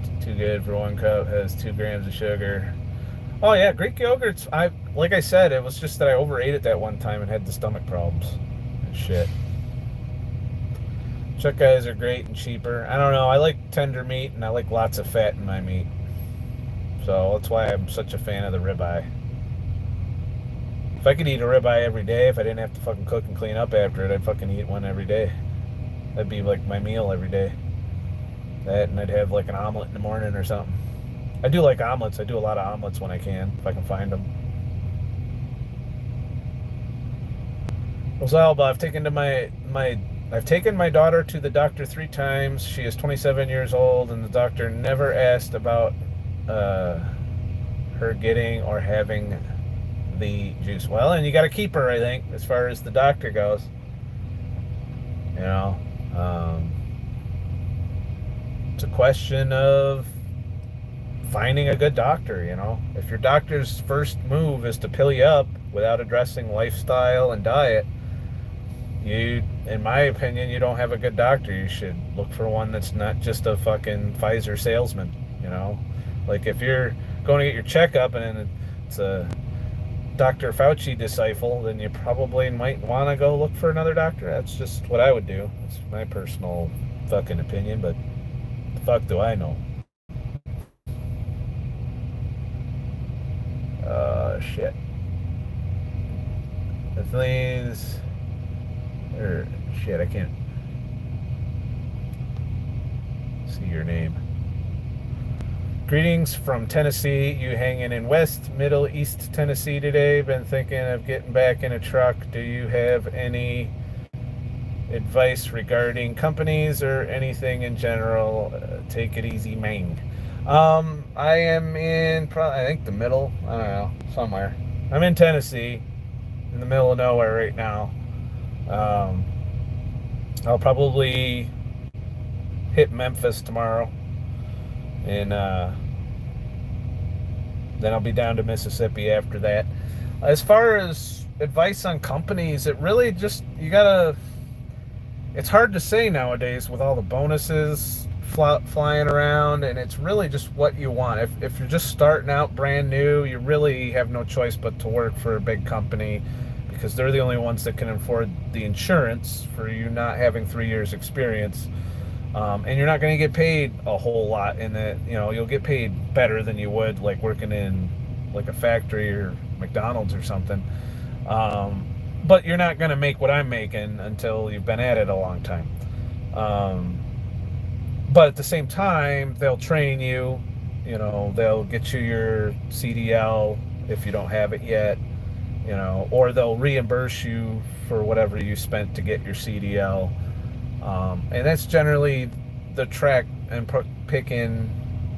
It's too good for 1 cup. Has 2 grams of sugar. Oh yeah, Greek yogurt's. Like I said, it was just that I overate it that one time and had the stomach problems and shit. Chuck guys are great and cheaper. I don't know. I like tender meat and I like lots of fat in my meat, so that's why I'm such a fan of the ribeye. If I could eat a ribeye every day, if I didn't have to fucking cook and clean up after it, I'd fucking eat one every day. That'd be like my meal every day. That, and I'd have like an omelet in the morning or something. I do like omelets. I do a lot of omelets when I can, if I can find them. Rosalba, I've taken my daughter to the doctor 3 times. She is 27 years old, and the doctor never asked about her getting or having the juice. Well, and you got to keep her, I think, as far as the doctor goes. You know, it's a question of finding a good doctor. You know, if your doctor's first move is to pill you up without addressing lifestyle and diet, in my opinion, you don't have a good doctor. You should look for one that's not just a fucking Pfizer salesman. You know, like if you're going to get your checkup and it's a Dr. Fauci disciple, then you probably might want to go look for another doctor. That's just what I would do. It's my personal fucking opinion, but the fuck do I know? Shit. Please. Or shit, I can't see your name. Greetings from Tennessee. You hanging in West, Middle, East Tennessee today? Been thinking of getting back in a truck. Do you have any advice regarding companies or anything in general? Take it easy, man. I am in I think the middle. I don't know, somewhere. I'm in Tennessee, in the middle of nowhere right now. I'll probably hit Memphis tomorrow, and then I'll be down to Mississippi after that. As far as advice on companies, it really just, it's hard to say nowadays with all the bonuses flying around, and it's really just what you want. If you're just starting out brand new, you really have no choice but to work for a big company, because they're the only ones that can afford the insurance for you not having 3 years experience. And you're not going to get paid a whole lot in that. You'll get paid better than you would like working in like a factory or McDonald's or something. But you're not going to make what I'm making until you've been at it a long time. But at the same time, they'll train you. They'll get you your CDL if you don't have it yet. Or they'll reimburse you for whatever you spent to get your CDL. And that's generally the track and picking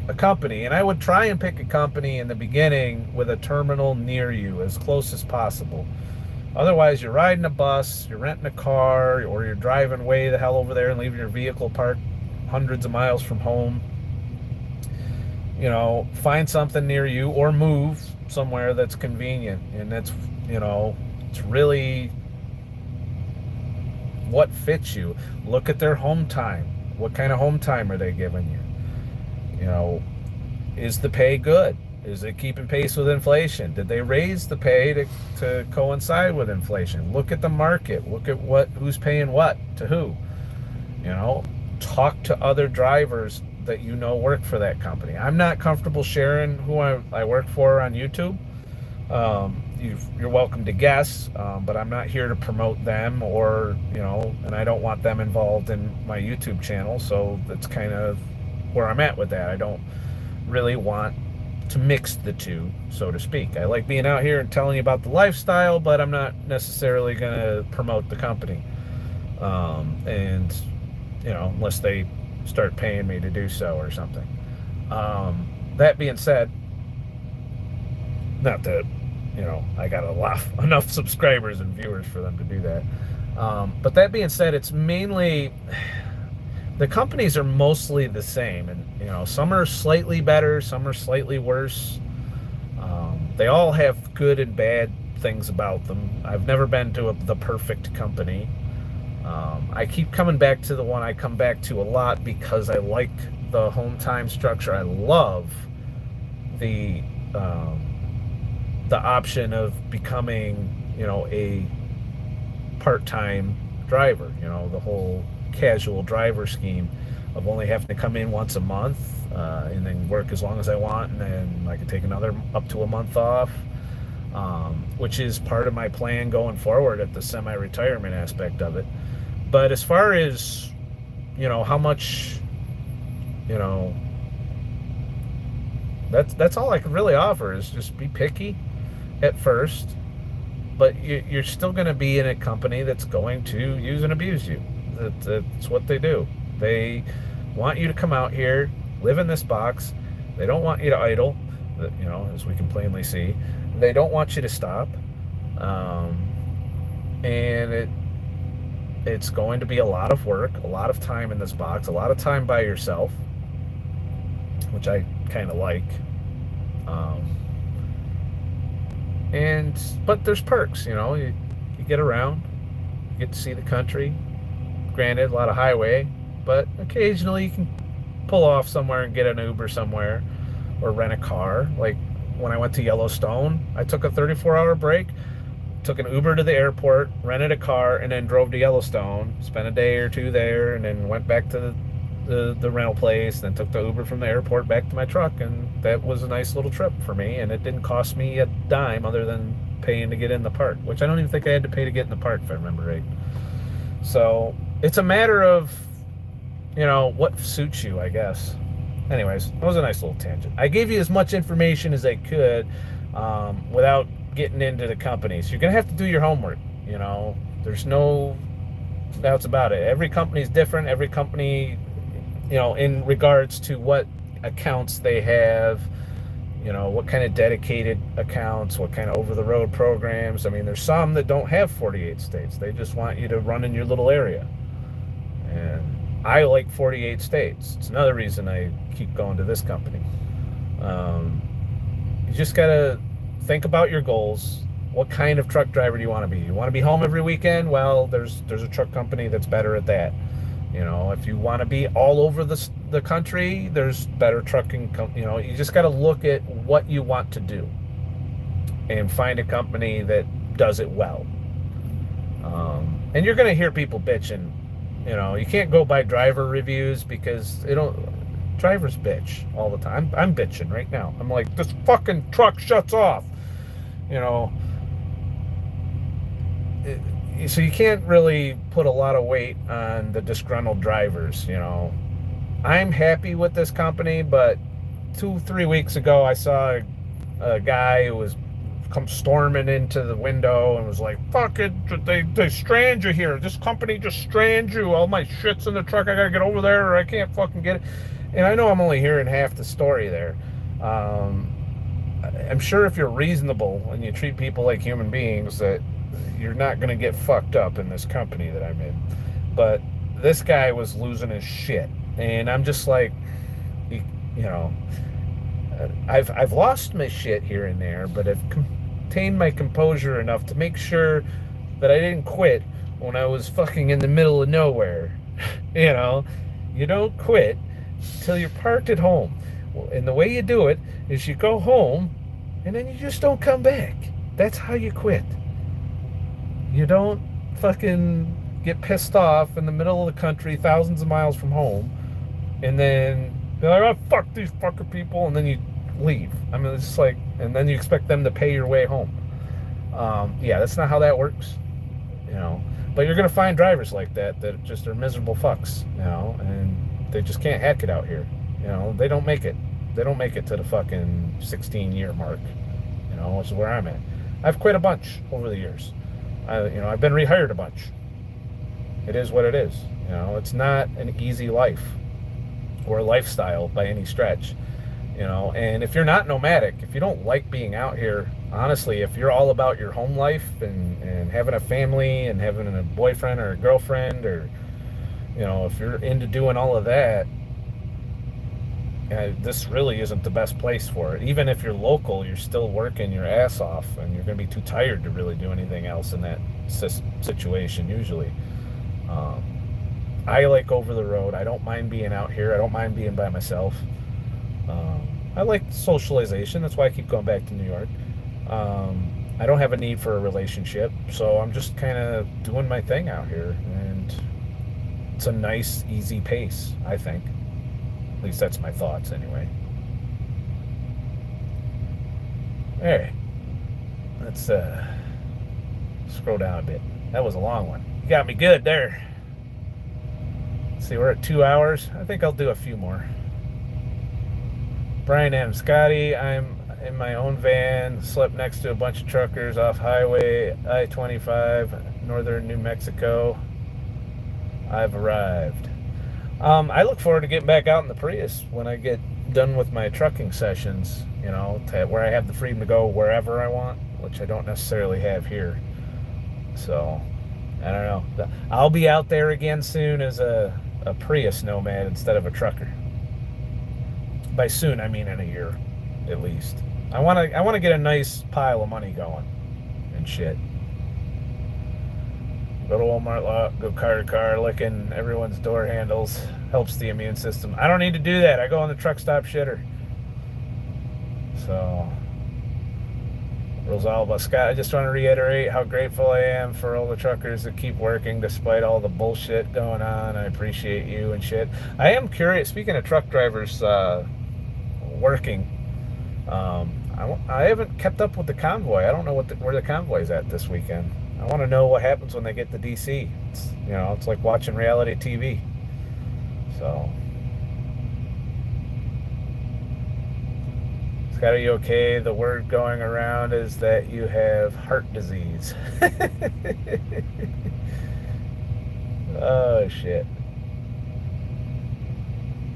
a company. And I would try and pick a company in the beginning with a terminal near you, as close as possible. Otherwise, you're riding a bus, you're renting a car, or you're driving way the hell over there and leaving your vehicle parked hundreds of miles from home. Find something near you or move somewhere that's convenient. And that's, it's really what fits you. Look at their home time. What kind of home time are they giving you? Is the pay good? Is it keeping pace with inflation? Did they raise the pay to coincide with inflation? Look at the market. Look at who's paying what to who. Talk to other drivers that work for that company. I'm not comfortable sharing who I work for on YouTube. You're welcome to guess, but I'm not here to promote them and I don't want them involved in my YouTube channel. So that's kind of where I'm at with that. I don't really want to mix the two, so to speak. I like being out here and telling you about the lifestyle, but I'm not necessarily going to promote the company. Unless they start paying me to do so or something. That being said, not that I got enough subscribers and viewers for them to do that. But that being said, it's mainly, the companies are mostly the same, and some are slightly better, some are slightly worse. They all have good and bad things about them. I've never been to the perfect company. I keep coming back to the one I come back to a lot because I like the home time structure. I love the the option of becoming, a part-time driver, the whole casual driver scheme of only having to come in once a month, and then work as long as I want, and then I can take another up to a month off, which is part of my plan going forward at the semi-retirement aspect of it. But as far as, how much, that's all I can really offer is just be picky at first, but you're still going to be in a company that's going to use and abuse you. That's what they do. They want you to come out here, live in this box. They don't want you to idle, as we can plainly see. They don't want you to stop. And it's going to be a lot of work, a lot of time in this box, a lot of time by yourself, which I kind of like. But there's perks, you get around, you get to see the country. Granted, a lot of highway, but occasionally you can pull off somewhere and get an Uber somewhere or rent a car. Like when I went to Yellowstone, I took a 34-hour break, took an Uber to the airport, rented a car, and then drove to Yellowstone, spent a day or two there, and then went back to the rental place, then took the Uber from the airport back to my truck, and that was a nice little trip for me, and it didn't cost me a dime other than paying to get in the park, which I don't even think I had to pay to get in the park, if I remember right. So it's a matter of, what suits you, I guess. Anyways, that was a nice little tangent. I gave you as much information as I could without getting into the companies. You're going to have to do your homework, There's no doubts about it. Every company is different. Every company, in regards to what accounts they have, what kind of dedicated accounts, what kind of over-the-road programs. I mean, there's some that don't have 48 states. They just want you to run in your little area. And I like 48 states. It's another reason I keep going to this company. You just got to think about your goals. What kind of truck driver do you want to be? You want to be home every weekend? Well, there's a truck company that's better at that. If you want to be all over the country, there's better trucking. You just got to look at what you want to do and find a company that does it well. And you're going to hear people bitching. You can't go by driver reviews because drivers bitch all the time. I'm bitching right now. I'm like, this fucking truck shuts off. So you can't really put a lot of weight on the disgruntled drivers. I'm happy with this company, but 2-3 weeks ago I saw a guy who was come storming into the window and was like, fuck it, they strand you here. This company just strands you. All my shit's in the truck. I gotta get over there or I can't fucking get it. And I know I'm only hearing half the story there. I'm sure if you're reasonable and you treat people like human beings, that you're not going to get fucked up in this company that I'm in. But this guy was losing his shit. And I'm just like, I've lost my shit here and there, but I've contained my composure enough to make sure that I didn't quit when I was fucking in the middle of nowhere. You don't quit till you're parked at home. And the way you do it is you go home and then you just don't come back. That's how you quit. You don't fucking get pissed off in the middle of the country, thousands of miles from home, and then they're like, oh, fuck these fucking people, and then you leave. I mean, it's just like, and then you expect them to pay your way home. Yeah, that's not how that works, But you're going to find drivers like that just are miserable fucks, and they just can't hack it out here. They don't make it. They don't make it to the fucking 16-year mark, which is where I'm at. I've quit a bunch over the years. I've been rehired a bunch. It is what it is. It's not an easy life or lifestyle by any stretch. And if you're not nomadic, if you don't like being out here, honestly, if you're all about your home life and having a family and having a boyfriend or a girlfriend, or, if you're into doing all of that, this really isn't the best place for it. Even if you're local, you're still working your ass off, and you're going to be too tired to really do anything else in that situation usually. I like over the road. I don't mind being out here. I don't mind being by myself. I like socialization. That's why I keep going back to New York. I don't have a need for a relationship, so I'm just kind of doing my thing out here, and it's a nice, easy pace, I think. At least that's my thoughts, anyway. All right, let's scroll down a bit. That was a long one. You got me good there. Let's see, we're at 2 hours. I think I'll do a few more. Brian M. Scotty, I'm in my own van, slept next to a bunch of truckers off Highway I-25, northern New Mexico. I've arrived. I look forward to getting back out in the Prius when I get done with my trucking sessions, you know, where I have the freedom to go wherever I want, which I don't necessarily have here. So, I don't know. I'll be out there again soon as a Prius nomad instead of a trucker. By soon, I mean in a year, at least. I want to get a nice pile of money going and shit. Go to Walmart lot, go car to car, licking everyone's door handles. Helps the immune system. I don't need to do that. I go on the truck stop shitter. So, Rosalba Scott, I just want to reiterate how grateful I am for all the truckers that keep working despite all the bullshit going on. I appreciate you and shit. I am curious, speaking of truck drivers working, I haven't kept up with the convoy. I don't know where the convoy's at this weekend. I want to know what happens when they get to DC. It's like watching reality TV. So, Scott, are you okay? The word going around is that you have heart disease. Oh, shit.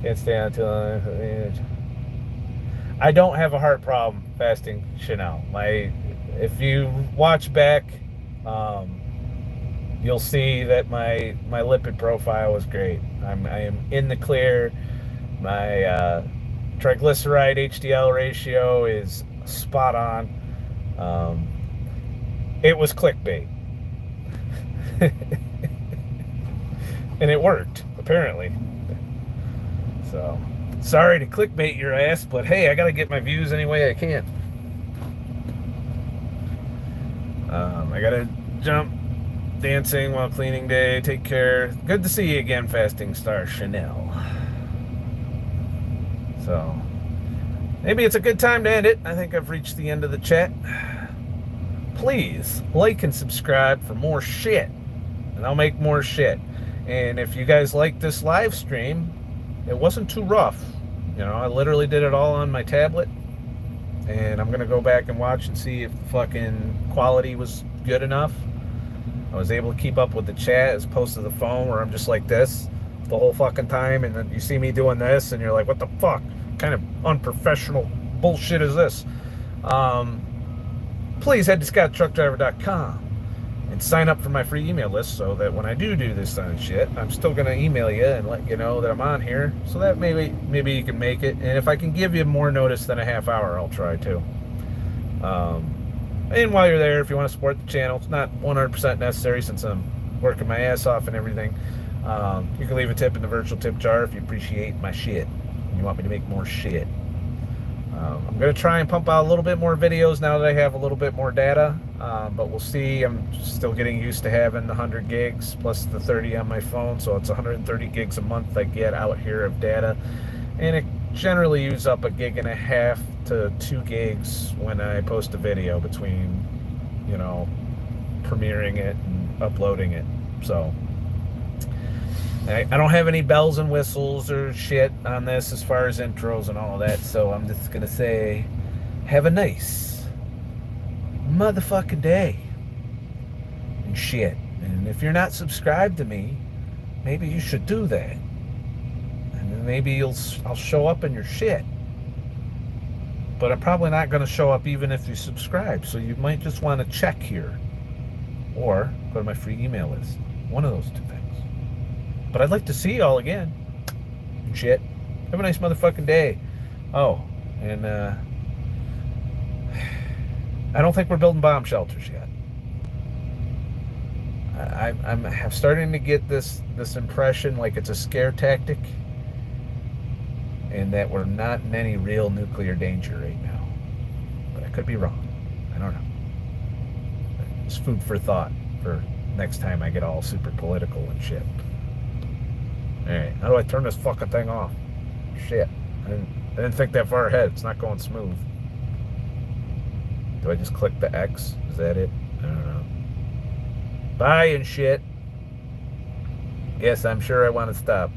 Can't stay on too long. I don't have a heart problem fasting Chanel. If you watch back, you'll see that my lipid profile is great. I am in the clear. My triglyceride HDL ratio is spot on. It was clickbait. And it worked, apparently. So, sorry to clickbait your ass, but hey, I gotta get my views any way I can. I gotta jump dancing while cleaning day. Take care. Good to see you again, fasting star Chanel. So, maybe it's a good time to end it. I think I've reached the end of the chat. Please like and subscribe for more shit, and I'll make more shit. And if you guys like this live stream, it wasn't too rough. I literally did it all on my tablet, and I'm gonna go back and watch and see if the fucking quality was good enough. I was able to keep up with the chat as opposed to the phone where I'm just like this the whole fucking time, and then you see me doing this and you're like, what the fuck kind of unprofessional bullshit is this? Please head to ScottTheTruckDriver.com and sign up for my free email list so that when I do this kind of shit, I'm still going to email you and let you know that I'm on here, so that maybe you can make it. And if I can give you more notice than a half hour, I'll try to. And while you're there, if you want to support the channel, it's not 100% necessary since I'm working my ass off and everything. You can leave a tip in the virtual tip jar if you appreciate my shit and you want me to make more shit. I'm going to try and pump out a little bit more videos now that I have a little bit more data, but we'll see. I'm still getting used to having the 100 gigs plus the 30 on my phone, so it's 130 gigs a month I get out here of data, and it generally use up 1.5 gigs to 2 gigs when I post a video between, premiering it and uploading it. So I don't have any bells and whistles or shit on this as far as intros and all of that, so I'm just gonna say, have a nice motherfucking day and shit. And if you're not subscribed to me, maybe you should do that, and then maybe I'll show up in your shit. But I'm probably not going to show up even if you subscribe, so you might just want to check here or go to my free email list. One of those two things. But I'd like to see y'all again. Shit. Have a nice motherfucking day. Oh, and I don't think we're building bomb shelters yet. I'm starting to get this impression like it's a scare tactic, and that we're not in any real nuclear danger right now. But I could be wrong. I don't know. It's food for thought for next time I get all super political and shit. Alright, how do I turn this fucking thing off? Shit. I didn't think that far ahead. It's not going smooth. Do I just click the X? Is that it? I don't know. Bye and shit. Yes, I'm sure I want to stop.